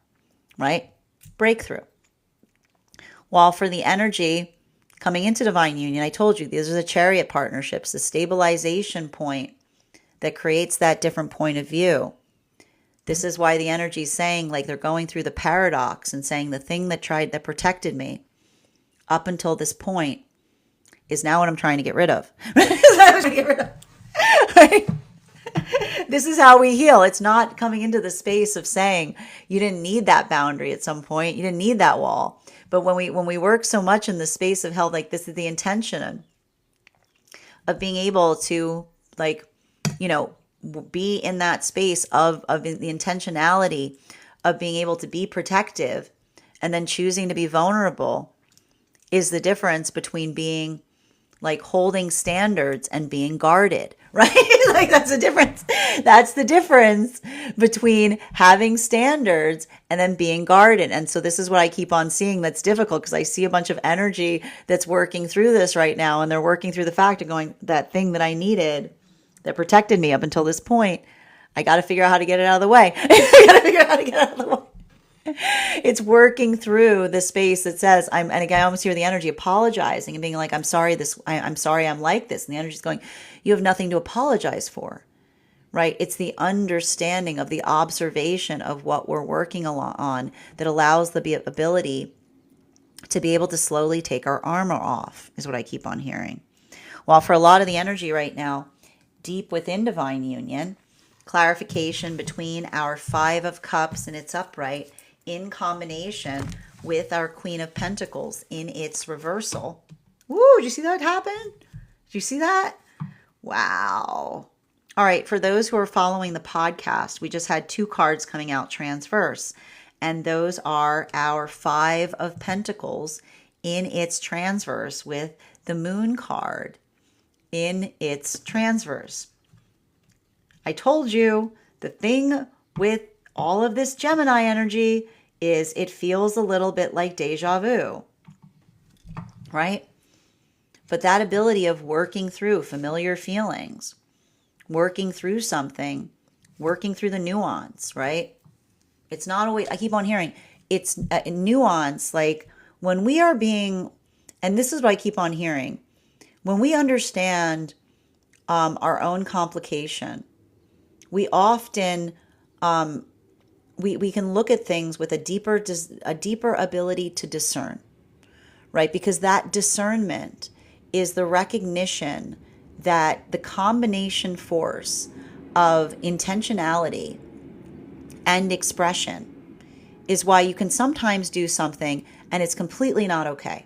right? Breakthrough. While for the energy coming into divine union, I told you, these are the chariot partnerships, the stabilization point that creates that different point of view. This is why the energy is saying, like, they're going through the paradox and saying the thing that protected me up until this point is now what I'm trying to get rid of. Right? This is how we heal. It's not coming into the space of saying you didn't need that boundary at some point. You didn't need that wall. But when we work so much in the space of health, like this is the intention of being able to, like, you know, be in that space of the intentionality of being able to be protective and then choosing to be vulnerable is the difference between being like holding standards and being guarded, right? Like that's the difference. That's the difference between having standards and then being guarded. And so this is what I keep on seeing that's difficult, because I see a bunch of energy that's working through this right now, and they're working through the fact of going, that thing that I needed that protected me up until this point, I got to figure out how to get it out of the way. I got to figure out how to get it out of the way. It's working through the space that says, and again, I almost hear the energy apologizing and being like, I'm sorry, I'm sorry I'm like this. And the energy's going, you have nothing to apologize for, right? It's the understanding of the observation of what we're working on that allows the ability to be able to slowly take our armor off, is what I keep on hearing. While for a lot of the energy right now, deep within divine union, clarification between our 5 of Cups and its upright in combination with our Queen of Pentacles in its reversal. Woo, did you see that happen? Did you see that? Wow. All right, for those who are following the podcast, we just had 2 cards coming out transverse, and those are our 5 of Pentacles in its transverse with the Moon card in its transverse. I told you the thing with all of this Gemini energy is it feels a little bit like deja vu, right? But that ability of working through familiar feelings, working through something, working through the nuance, right? It's not always, I keep on hearing, it's a nuance, like when we are being, and this is what I keep on hearing, when we understand our own complication, we often we can look at things with a deeper ability to discern, right? Because that discernment is the recognition that the combination force of intentionality and expression is why you can sometimes do something and it's completely not okay.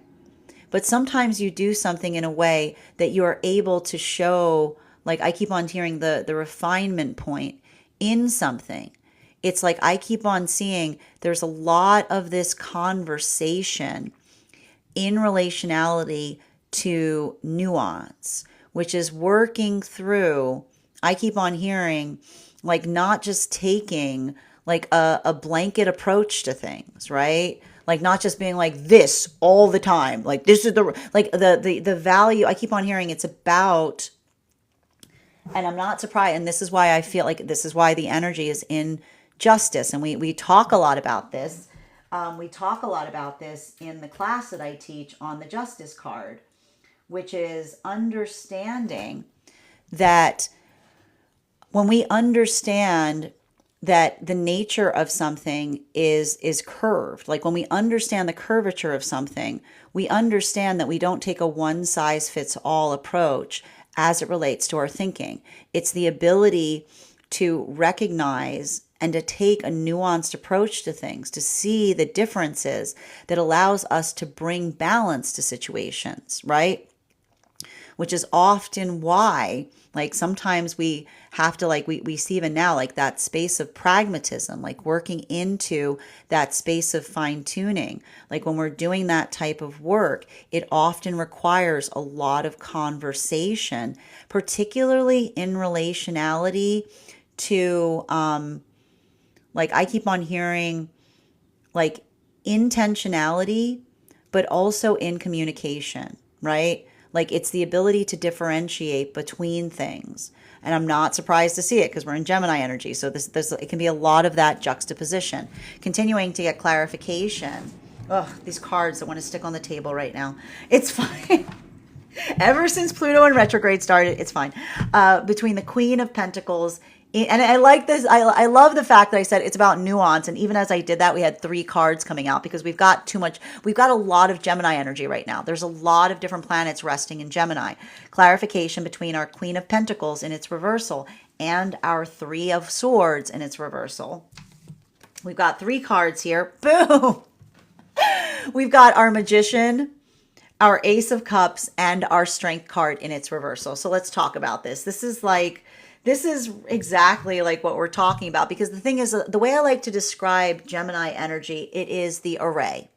But sometimes you do something in a way that you are able to show, like I keep on hearing the refinement point in something. It's like I keep on seeing there's a lot of this conversation in relationality to nuance, which is working through, I keep on hearing, like not just taking like a blanket approach to things, right? Like not just being like this all the time. Like this is the value. I keep on hearing it's about, and I'm not surprised. And this is why I feel like this is why the energy is in justice. And we talk a lot about this. We talk a lot about this in the class that I teach on the justice card, which is understanding that when we understand that the nature of something is curved, like when we understand the curvature of something, we understand that we don't take a one size fits all approach as it relates to our thinking. It's the ability to recognize and to take a nuanced approach to things, to see the differences that allows us to bring balance to situations, right? Which is often why, like sometimes we have to, like we see even now, like that space of pragmatism, like working into that space of fine tuning. Like when we're doing that type of work, it often requires a lot of conversation, particularly in relationality to, like I keep on hearing like intentionality, but also in communication, right? Like it's the ability to differentiate between things. And I'm not surprised to see it because we're in Gemini energy. So this it can be a lot of that juxtaposition. Continuing to get clarification. Oh, these cards that want to stick on the table right now. It's fine. Ever since Pluto in retrograde started, it's fine. Between the Queen of Pentacles, and I like this. I love the fact that I said it's about nuance. And even as I did that, we had 3 cards coming out because we've got too much. We've got a lot of Gemini energy right now. There's a lot of different planets resting in Gemini. Clarification between our Queen of Pentacles in its reversal and our 3 of Swords in its reversal. We've got 3 cards here. Boom. We've got our Magician, our Ace of Cups, and our Strength card in its reversal. So let's talk about this. This is exactly like what we're talking about, because the thing is, the way I like to describe Gemini energy, it is the array.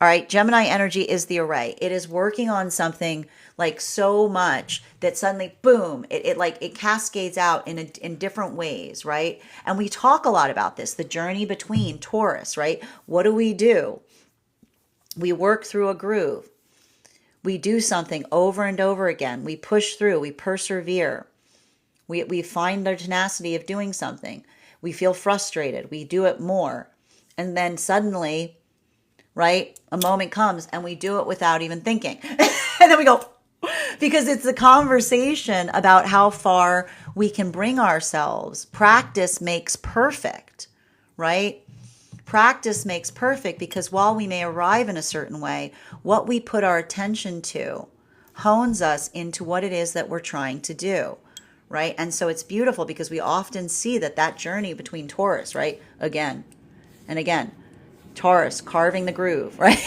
All right, Gemini energy is the array. It is working on something like so much that suddenly, boom, it cascades out in different ways, right? And we talk a lot about this, the journey between Taurus, right? What do? We work through a groove. We do something over and over again. We push through, we persevere. We find the tenacity of doing something. We feel frustrated. We do it more. And then suddenly, right, a moment comes and we do it without even thinking. And then we go, because it's the conversation about how far we can bring ourselves. Practice makes perfect, right? Practice makes perfect, because while we may arrive in a certain way, what we put our attention to hones us into what it is that we're trying to do. Right. And so it's beautiful because we often see that journey between Taurus, right? Again and again, Taurus carving the groove, right?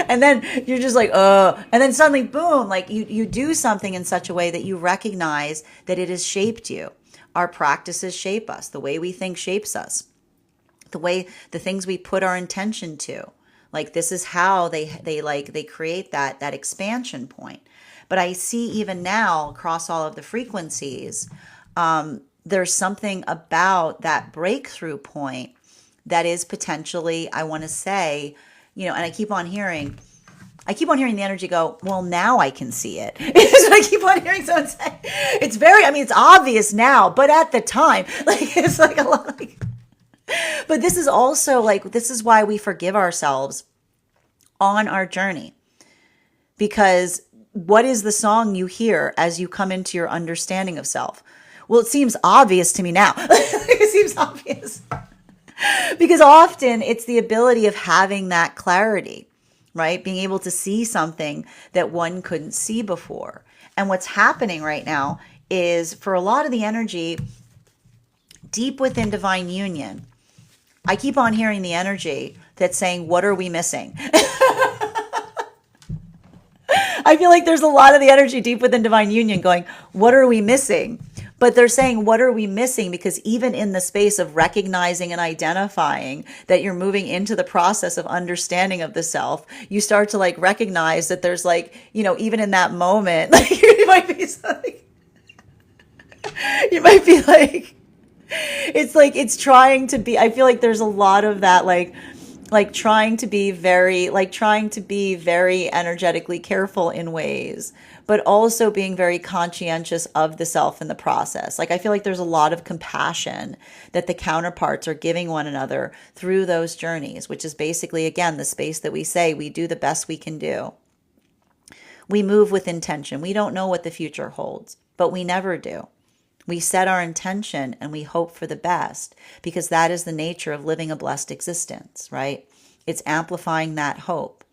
And then you're just like, and then suddenly, boom, like you do something in such a way that you recognize that it has shaped you. Our practices shape us. The way we think shapes us. The things we put our intention to. Like this is how they create that expansion point. But I see even now across all of the frequencies, there's something about that breakthrough point that is potentially, I want to say, and I keep on hearing the energy go, well, now I can see it. Is what I keep on hearing someone say. It's obvious now, but at the time, like, it's like a lot like, but this is also like, this is why we forgive ourselves on our journey, because what is the song you hear as you come into your understanding of self? Well, it seems obvious to me now. It seems obvious. Because often it's the ability of having that clarity, right? Being able to see something that one couldn't see before. And what's happening right now is for a lot of the energy deep within divine union, I keep on hearing the energy that's saying, what are we missing? I feel like there's a lot of the energy deep within divine union going, what are we missing? But they're saying, what are we missing? Because even in the space of recognizing and identifying that you're moving into the process of understanding of the self, you start to like recognize that there's like, you know, even in that moment, like you might be something, you might be like, it's trying to be, I feel like there's a lot of that, like trying to be very energetically careful in ways, but also being very conscientious of the self in the process. Like I feel like there's a lot of compassion that the counterparts are giving one another through those journeys, which is basically, again, the space that we say we do the best we can do. We move with intention. We don't know what the future holds, but we never do. We set our intention and we hope for the best because that is the nature of living a blessed existence, right? It's amplifying that hope.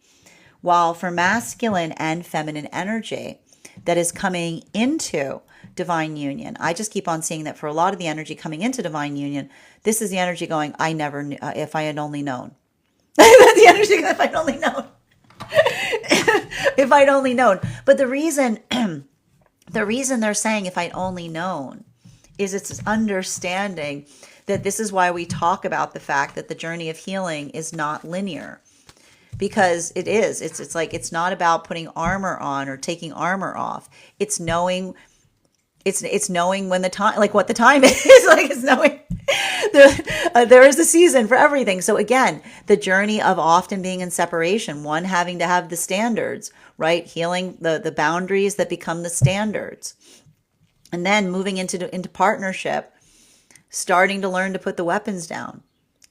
While for masculine and feminine energy that is coming into divine union, I just keep on seeing that for a lot of the energy coming into divine union, this is the energy going, I never knew, if I had only known. That's the energy, if I'd only known. If I'd only known. But the reason they're saying if I'd only known is it's understanding that this is why we talk about the fact that the journey of healing is not linear. Because it is. It's like it's not about putting armor on or taking armor off. It's knowing when the time, like what the time is. Like it's knowing there is a season for everything. So again, the journey of often being in separation, one having to have the standards, right? Healing the boundaries that become the standards. And then moving into partnership, starting to learn to put the weapons down,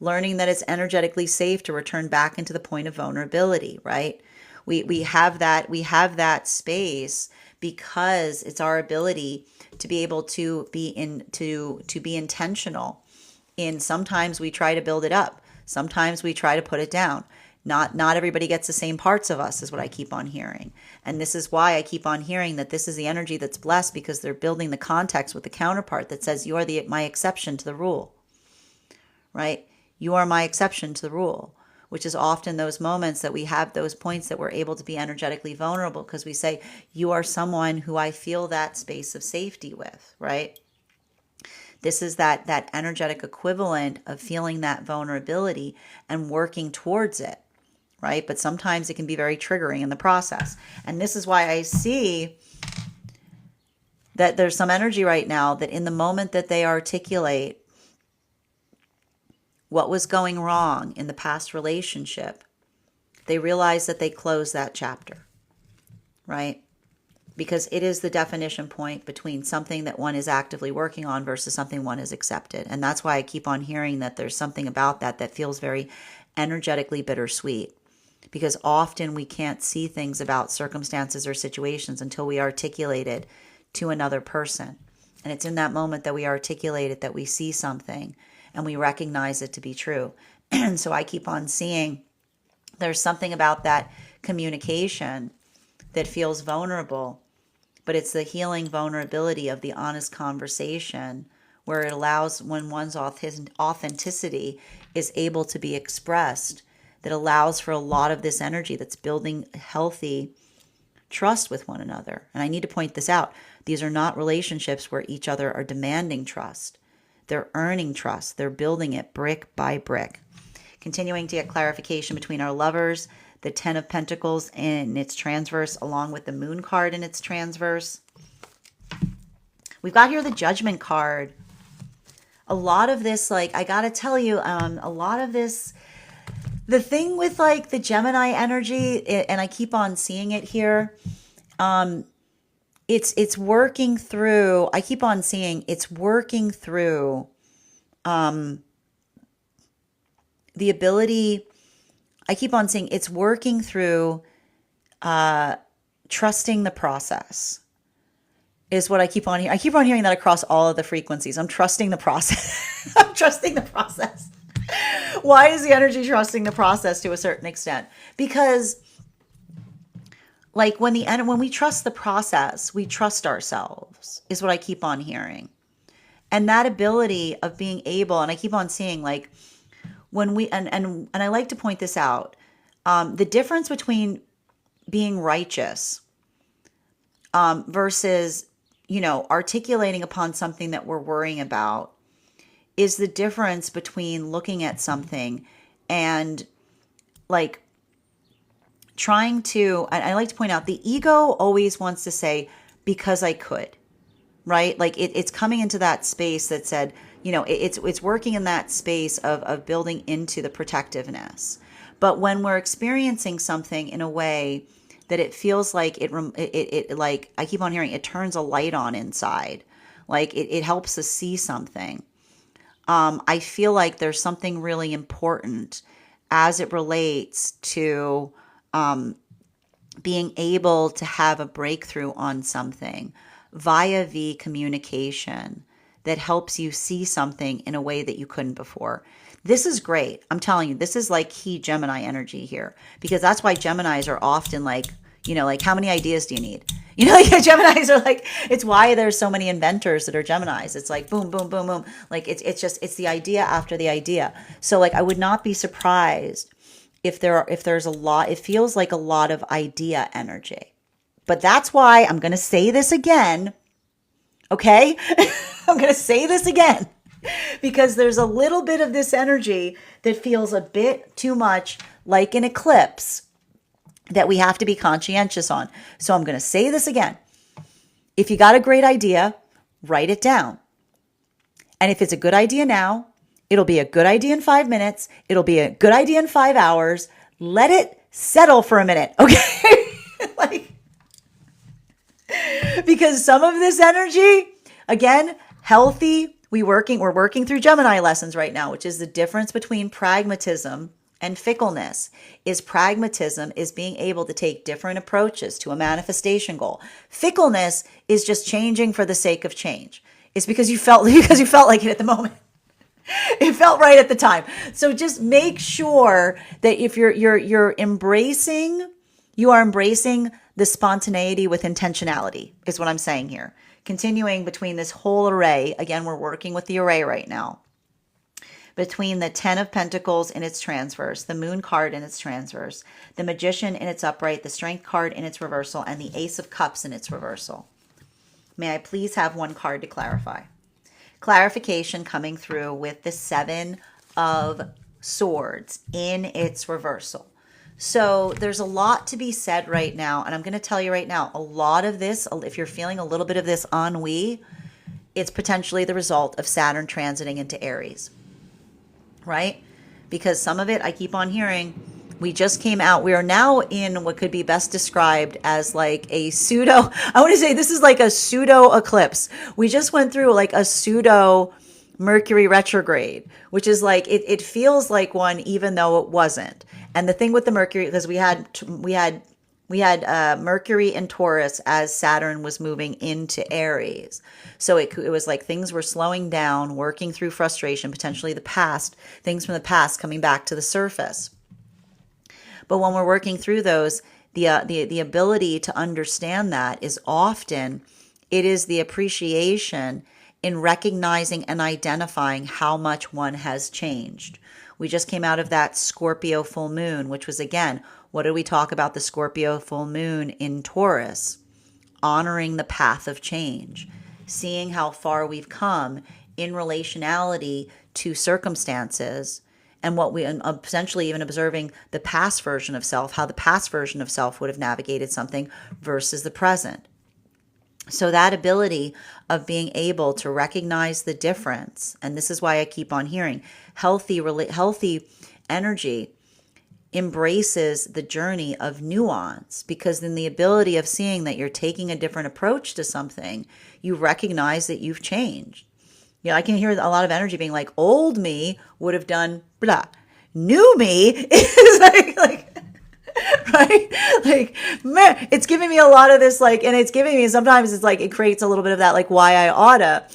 learning that it's energetically safe to return back into the point of vulnerability, right? We have that space because it's our ability to be able to be intentional. In sometimes we try to build it up, sometimes we try to put it down. Not everybody gets the same parts of us is what I keep on hearing. And this is why I keep on hearing that this is the energy that's blessed because they're building the context with the counterpart that says you are my exception to the rule, right? You are my exception to the rule, which is often those moments that we have those points that we're able to be energetically vulnerable because we say, you are someone who I feel that space of safety with, right? This is that energetic equivalent of feeling that vulnerability and working towards it, right? But sometimes it can be very triggering in the process. And this is why I see that there's some energy right now that in the moment that they articulate what was going wrong in the past relationship, they realize that they close that chapter, right? Because it is the definition point between something that one is actively working on versus something one has accepted. And that's why I keep on hearing that there's something about that feels very energetically bittersweet. Because often we can't see things about circumstances or situations until we articulate it to another person. And it's in that moment that we articulate it that we see something and we recognize it to be true. And so I keep on seeing there's something about that communication that feels vulnerable, but it's the healing vulnerability of the honest conversation where it allows when one's authenticity is able to be expressed, that allows for a lot of this energy that's building healthy trust with one another. And I need to point this out. These are not relationships where each other are demanding trust. They're earning trust. They're building it brick by brick. Continuing to get clarification between our lovers, the 10 of Pentacles in its transverse, along with the Moon card in its transverse. We've got here the Judgment card. A lot of this, like, I gotta tell you, a lot of this, the thing with like the Gemini energy, and I keep on seeing it here, it's working through, I keep on seeing it's working through the ability, I keep on seeing it's working through trusting the process is what I keep on hearing. I keep on hearing that across all of the frequencies. I'm trusting the process. I'm trusting the process. Why is the energy trusting the process to a certain extent? Because like when we trust the process, we trust ourselves, is what I keep on hearing. And that ability of being able, and I keep on seeing, like, when we and I like to point this out, the difference between being righteous versus, articulating upon something that we're worrying about is the difference between looking at something and, like, trying to, and I like to point out, the ego always wants to say, because I could, right? Like, it's coming into that space that said, it's working in that space of building into the protectiveness. But when we're experiencing something in a way that it feels like it like, I keep on hearing, it turns a light on inside, like it helps us see something. I feel like there's something really important as it relates to being able to have a breakthrough on something via the communication that helps you see something in a way that you couldn't before. This is great. I'm telling you, this is like key Gemini energy here, because that's why Geminis are often like, like, how many ideas do you need? Like, Geminis are like, it's why there's so many inventors that are Geminis. It's like boom, boom, boom, boom. Like, it's the idea after the idea. So, like, I would not be surprised if there's a lot, it feels like a lot of idea energy. But that's why I'm going to say this again. Okay? I'm going to say this again, because there's a little bit of this energy that feels a bit too much like an eclipse that we have to be conscientious on. So I'm going to say this again. If you got a great idea, write it down. And if it's a good idea now, it'll be a good idea in 5 minutes. It'll be a good idea in 5 hours. Let it settle for a minute. Okay? Like, because some of this energy, again, healthy, we're working through Gemini lessons right now, which is the difference between pragmatism and fickleness. Pragmatism is being able to take different approaches to a manifestation goal. Fickleness is just changing for the sake of change. It's because you felt like it at the moment. It felt right at the time. So just make sure that if you're embracing, you are embracing the spontaneity with intentionality, is what I'm saying here. Continuing between this whole array, again, we're working with the array right now, between the 10 of Pentacles in its transverse, the Moon card in its transverse, the Magician in its upright, the Strength card in its reversal, and the Ace of Cups in its reversal. May I please have one card to clarify? Clarification coming through with the 7 of Swords in its reversal. So there's a lot to be said right now, and I'm going to tell you right now, a lot of this, if you're feeling a little bit of this ennui, it's potentially the result of Saturn transiting into Aries, right? Because some of it, I keep on hearing, we just came out, we are now in what could be best described as like a pseudo, I want to say this is like a pseudo eclipse. We just went through like a pseudo Mercury retrograde, which is like, it feels like one, even though it wasn't. And the thing with the Mercury, because we had Mercury in Taurus as Saturn was moving into Aries. So it was like things were slowing down, working through frustration, potentially the past, things from the past coming back to the surface. But when we're working through those, the ability to understand that is often, it is the appreciation in recognizing and identifying how much one has changed. We just came out of that Scorpio full moon, which was, again, what did we talk about the Scorpio full moon in Taurus? Honoring the path of change, seeing how far we've come in relationality to circumstances, and what we essentially even observing the past version of self, how the past version of self would have navigated something versus the present. So that ability of being able to recognize the difference, and this is why I keep on hearing healthy energy embraces the journey of nuance, because in the ability of seeing that you're taking a different approach to something, you recognize that you've changed. I can hear a lot of energy being like, old me would have done blah. New me is like right? Like, man, it's giving me a lot of this, like, and it's giving me, sometimes it's like, it creates a little bit of that, like, why I oughta,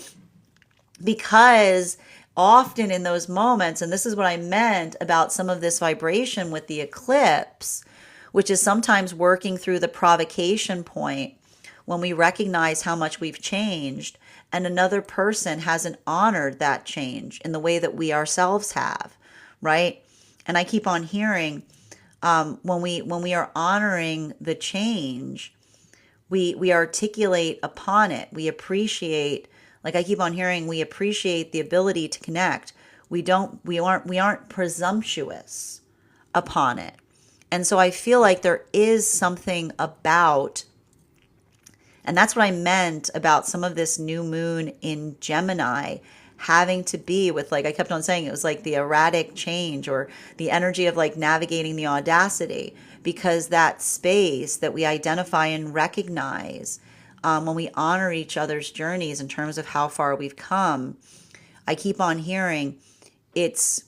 because often in those moments, and this is what I meant about some of this vibration with the eclipse, which is sometimes working through the provocation point when we recognize how much we've changed and another person hasn't honored that change in the way that we ourselves have, right? And I keep on hearing when we are honoring the change, we articulate upon it. We appreciate, like I keep on hearing, we appreciate the ability to connect. We aren't presumptuous upon it. And so I feel like there is something about, and that's what I meant about some of this new moon in Gemini having to be with, like I kept on saying, it was like the erratic change or the energy of like navigating the audacity, because that space that we identify and recognize when we honor each other's journeys in terms of how far we've come, I keep on hearing it's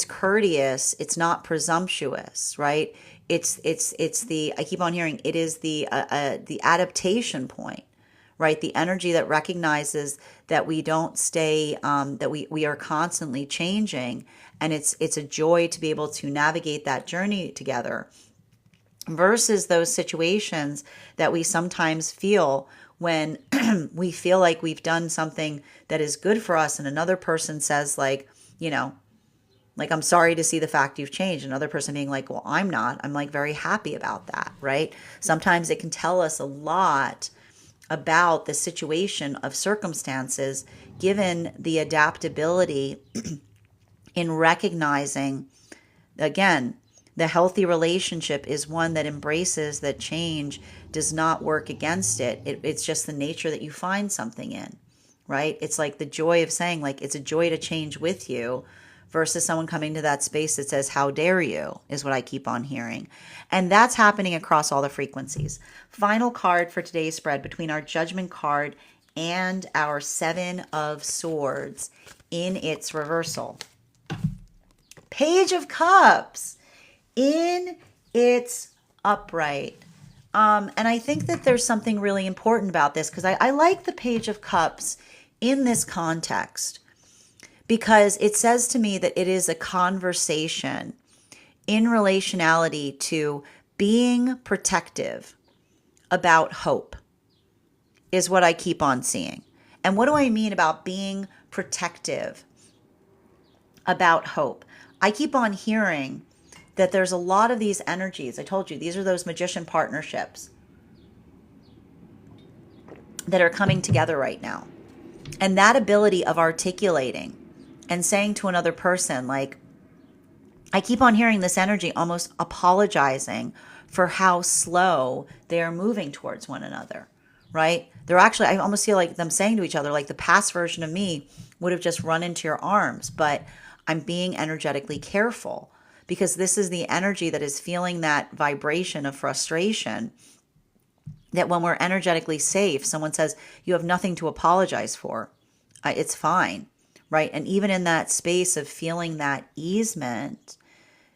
courteous, it's not presumptuous, right? It's the, I keep on hearing it is the adaptation point, right? The energy that recognizes that we don't stay, that we are constantly changing, and it's a joy to be able to navigate that journey together, versus those situations that we sometimes feel when we feel like we've done something that is good for us and another person says like, like, I'm sorry to see the fact you've changed. Another person being like, well, I'm not. I'm like very happy about that, right? Sometimes it can tell us a lot about the situation of circumstances, given the adaptability in recognizing, again, the healthy relationship is one that embraces that change does not work against it. It's just the nature that you find something in, right? It's like the joy of saying, like, it's a joy to change with you, versus someone coming to that space that says, how dare you, is what I keep on hearing. And that's happening across all the frequencies. Final card for today's spread between our Judgment card and our Seven of Swords in its reversal. Page of Cups in its upright. And I think that there's something really important about this, because I like the Page of Cups in this context, because it says to me that it is a conversation in relationality to being protective about hope, is what I keep on seeing. And what do I mean about being protective about hope? I keep on hearing that there's a lot of these energies. I told you, these are those magician partnerships that are coming together right now. And that ability of articulating and saying to another person, like, I keep on hearing this energy almost apologizing for how slow they are moving towards one another, right? They're actually, I almost feel like them saying to each other, like, the past version of me would have just run into your arms, but I'm being energetically careful, because this is the energy that is feeling that vibration of frustration, that when we're energetically safe, someone says, you have nothing to apologize for. It's fine. Right. And even in that space of feeling that easement,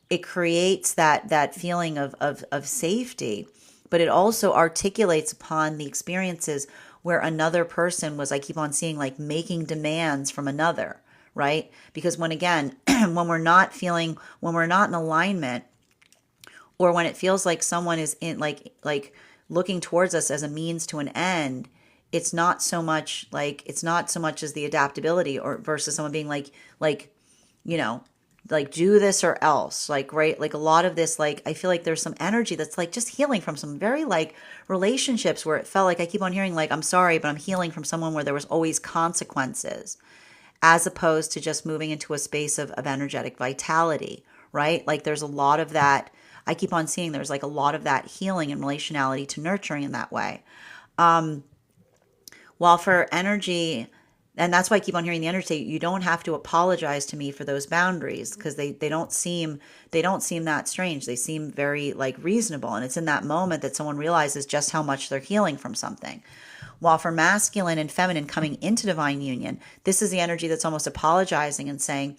it creates that feeling of safety, but it also articulates upon the experiences where another person was, I keep on seeing, like, making demands from another, right? Because when, again, when we're not in alignment, or when it feels like someone is in like looking towards us as a means to an end, it's not so much as the adaptability, or versus someone being like, like, do this or else, like, right? Like, a lot of this, like, I feel like there's some energy that's like just healing from some very like relationships where it felt like, I keep on hearing, like, I'm sorry, but I'm healing from someone where there was always consequences, as opposed to just moving into a space of energetic vitality, right? Like, there's a lot of that. I keep on seeing there's like a lot of that healing and relationality to nurturing in that way. While for energy, and that's why I keep on hearing the energy say, you don't have to apologize to me for those boundaries, because they don't seem that strange. They seem very like reasonable. And it's in that moment that someone realizes just how much they're healing from something. While for masculine and feminine coming into divine union, this is the energy that's almost apologizing and saying,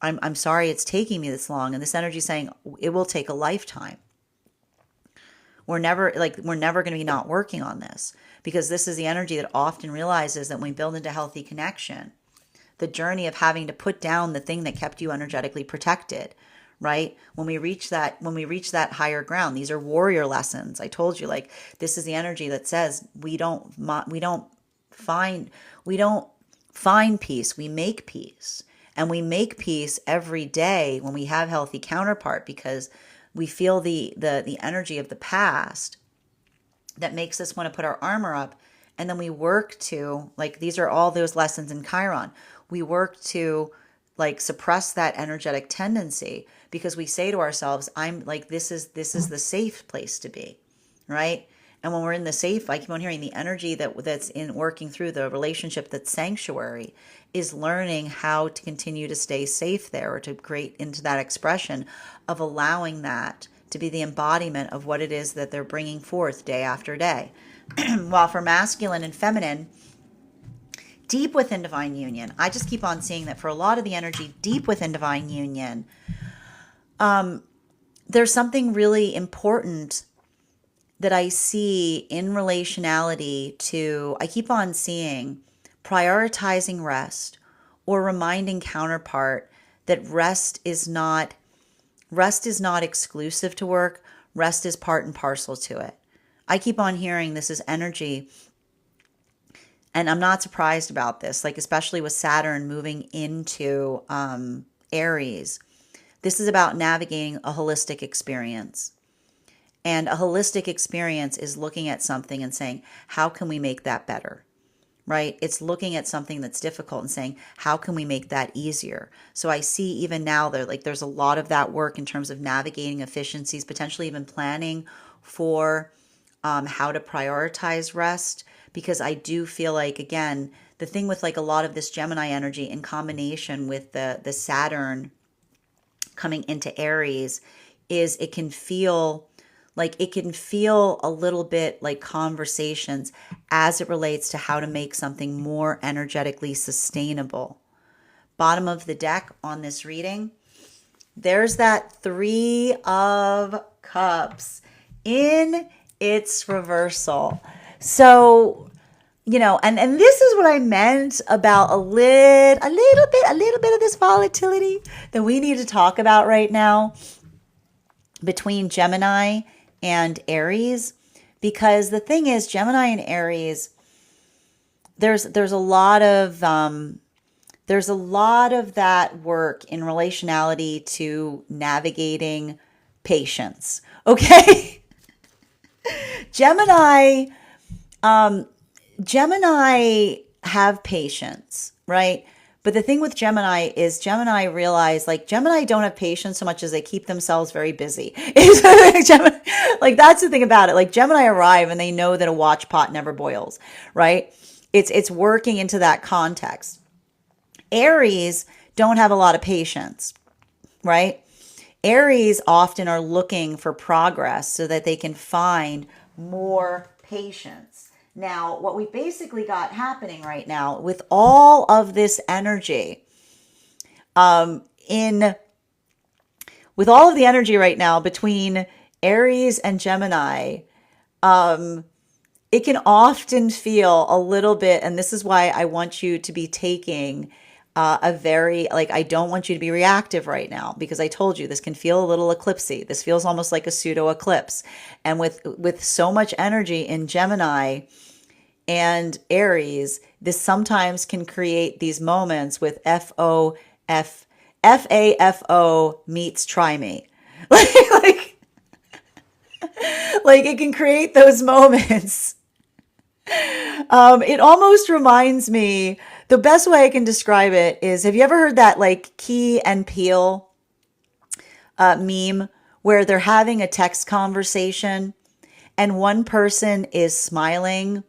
I'm sorry it's taking me this long. And this energy saying, it will take a lifetime. We're never going to be not working on this, because this is the energy that often realizes that when we build into healthy connection, the journey of having to put down the thing that kept you energetically protected, right? When we reach that higher ground, these are warrior lessons. I told you, like, this is the energy that says find we don't find peace, we make peace. And we make peace every day when we have healthy counterpart, because we feel the energy of the past that makes us want to put our armor up. And then we work to, like, these are all those lessons in Chiron. We work to, like, suppress that energetic tendency, because we say to ourselves, I'm like, this is the safe place to be, right? And when we're in the safe, I keep on hearing the energy that's in working through the relationship that's sanctuary is learning how to continue to stay safe there, or to create into that expression of allowing that to be the embodiment of what it is that they're bringing forth day after day. While for masculine and feminine, deep within divine union, I just keep on seeing that for a lot of the energy deep within divine union, there's something really important that I see in relationality to, I keep on seeing prioritizing rest, or reminding counterpart that rest is not exclusive to work. Rest is part and parcel to it. I keep on hearing this is energy, and I'm not surprised about this, like especially with Saturn moving into Aries. This is about navigating a holistic experience. And a holistic experience is looking at something and saying, how can we make that better? Right? It's looking at something that's difficult and saying, how can we make that easier? So I see even now there's a lot of that work in terms of navigating efficiencies, potentially even planning for how to prioritize rest, because I do feel like, again, the thing with like a lot of this Gemini energy in combination with the Saturn coming into Aries is it can feel a little bit like conversations as it relates to how to make something more energetically sustainable. Bottom of the deck on this reading, there's that 3 of Cups in its reversal. So, and this is what I meant about a little bit of this volatility that we need to talk about right now between Gemini and Aries, because the thing is, Gemini and Aries, there's a lot of that work in relationality to navigating patience. Okay. Gemini have patience, right? But the thing with Gemini is Gemini realize, like, Gemini don't have patience so much as they keep themselves very busy. Like, that's the thing about it. Like, Gemini arrive and they know that a watch pot never boils, right? It's working into that context. Aries don't have a lot of patience, right? Aries often are looking for progress so that they can find more patience. Now, what we basically got happening right now with all of this energy, with all of the energy right now between Aries and Gemini, it can often feel a little bit, and this is why I want you to be taking I don't want you to be reactive right now, because I told you this can feel a little eclipsy. This feels almost like a pseudo eclipse. And with so much energy in Gemini and Aries, this sometimes can create these moments with FAFO meets try me. like it can create those moments. It almost reminds me, the best way I can describe it is, have you ever heard that like Key and Peele meme where they're having a text conversation and one person is smiling?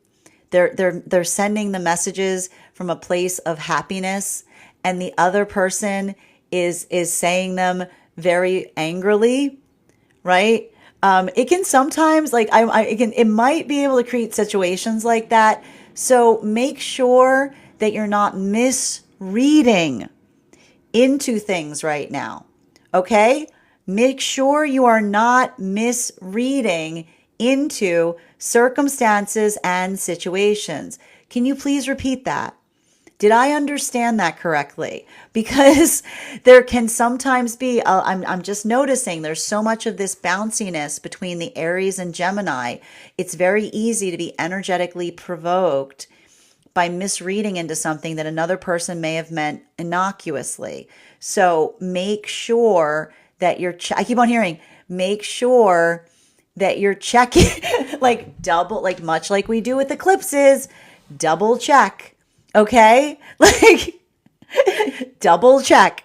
They're sending the messages from a place of happiness, and the other person is saying them very angrily, right? It can sometimes, like, it might be able to create situations like that. So make sure that you're not misreading into things right now. Okay? Make sure you are not misreading into circumstances and situations. Can you please repeat that? Did I understand that correctly? Because there can sometimes be, I'm just noticing there's so much of this bounciness between the Aries and Gemini. It's very easy to be energetically provoked by misreading into something that another person may have meant innocuously. So make sure that I keep on hearing, make sure that you're checking, like double, like much like we do with eclipses, double check. Okay? Like double check.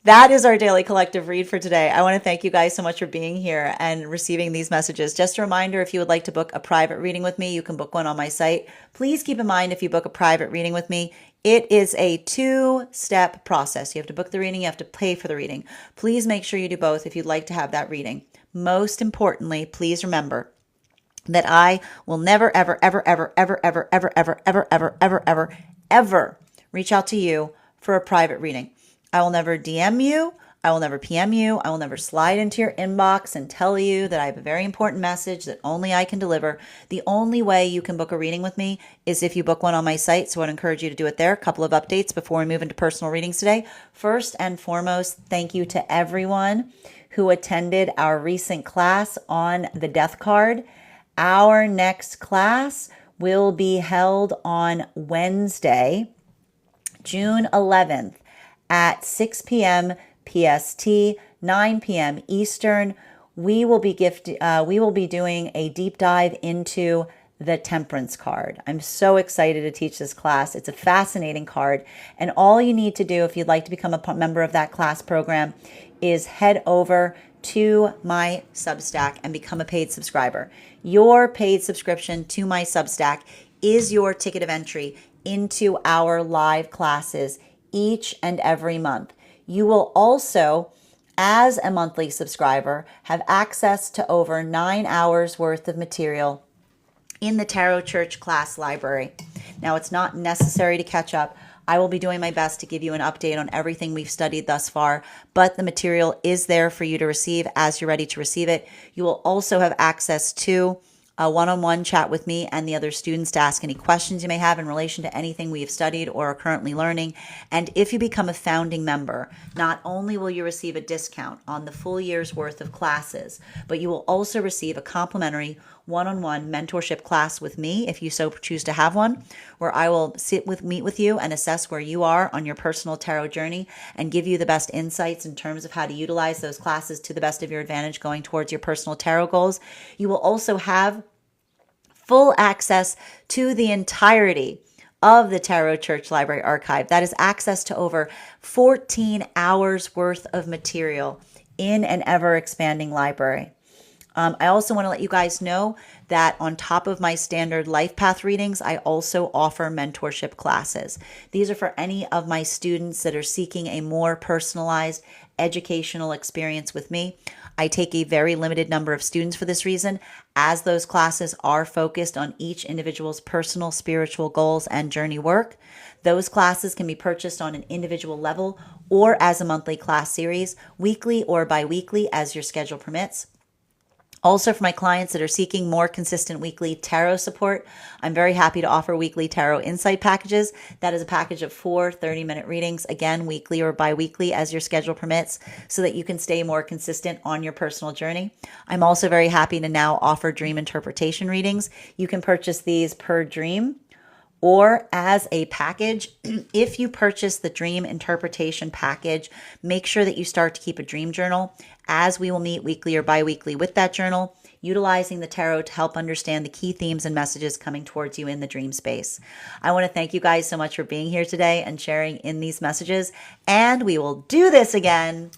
That is our daily collective read for today. I want to thank you guys so much for being here and receiving these messages. Just a reminder, if you would like to book a private reading with me, you can book one on my site. Please keep in mind, if you book a private reading with me, it is a 2-step process. You have to book the reading, you have to pay for the reading. Please make sure you do both if you'd like to have that reading. Most importantly, please remember that I will never, ever, ever, ever, ever, ever, ever, ever, ever, ever, ever, ever, ever reach out to you for a private reading. I will never DM you. I will never PM you. I will never slide into your inbox and tell you that I have a very important message that only I can deliver. The only way you can book a reading with me is if you book one on my site. So I'd encourage you to do it there. A couple of updates before we move into personal readings today. First and foremost, thank you to everyone who attended our recent class on the death card. Our next class will be held on Wednesday, June 11th at 6 p.m. PST, 9 p.m. Eastern. We will be doing a deep dive into the Temperance card. I'm so excited to teach this class. It's a fascinating card, and all you need to do if you'd like to become a member of that class program is head over to my Substack and become a paid subscriber. Your paid subscription to my Substack is your ticket of entry into our live classes each and every month. You will also, as a monthly subscriber, have access to over 9 hours worth of material in the Tarot Church class library. Now, it's not necessary to catch up. I will be doing my best to give you an update on everything we've studied thus far, but the material is there for you to receive as you're ready to receive it. You will also have access to a one-on-one chat with me and the other students to ask any questions you may have in relation to anything we have studied or are currently learning. And if you become a founding member, not only will you receive a discount on the full year's worth of classes, but you will also receive a complimentary one-on-one mentorship class with me, if you so choose to have one, where I will meet with you and assess where you are on your personal tarot journey and give you the best insights in terms of how to utilize those classes to the best of your advantage going towards your personal tarot goals. You will also have full access to the entirety of the Tarot Church Library Archive. That is access to over 14 hours worth of material in an ever-expanding library. I also want to let you guys know that on top of my standard life path readings, I also offer mentorship classes. These are for any of my students that are seeking a more personalized educational experience with me. I take a very limited number of students for this reason, as those classes are focused on each individual's personal spiritual goals and journey work. Those classes can be purchased on an individual level or as a monthly class series, weekly or bi-weekly as your schedule permits. Also, for my clients that are seeking more consistent weekly tarot support, I'm very happy to offer weekly tarot insight packages. That is a package of 4 30-minute readings, again, weekly or bi-weekly as your schedule permits, so that you can stay more consistent on your personal journey. I'm also very happy to now offer dream interpretation readings. You can purchase these per dream or as a package. If you purchase the dream interpretation package, make sure that you start to keep a dream journal, as we will meet weekly or bi-weekly with that journal, utilizing the tarot to help understand the key themes and messages coming towards you in the dream space. I want to thank you guys so much for being here today and sharing in these messages, and we will do this again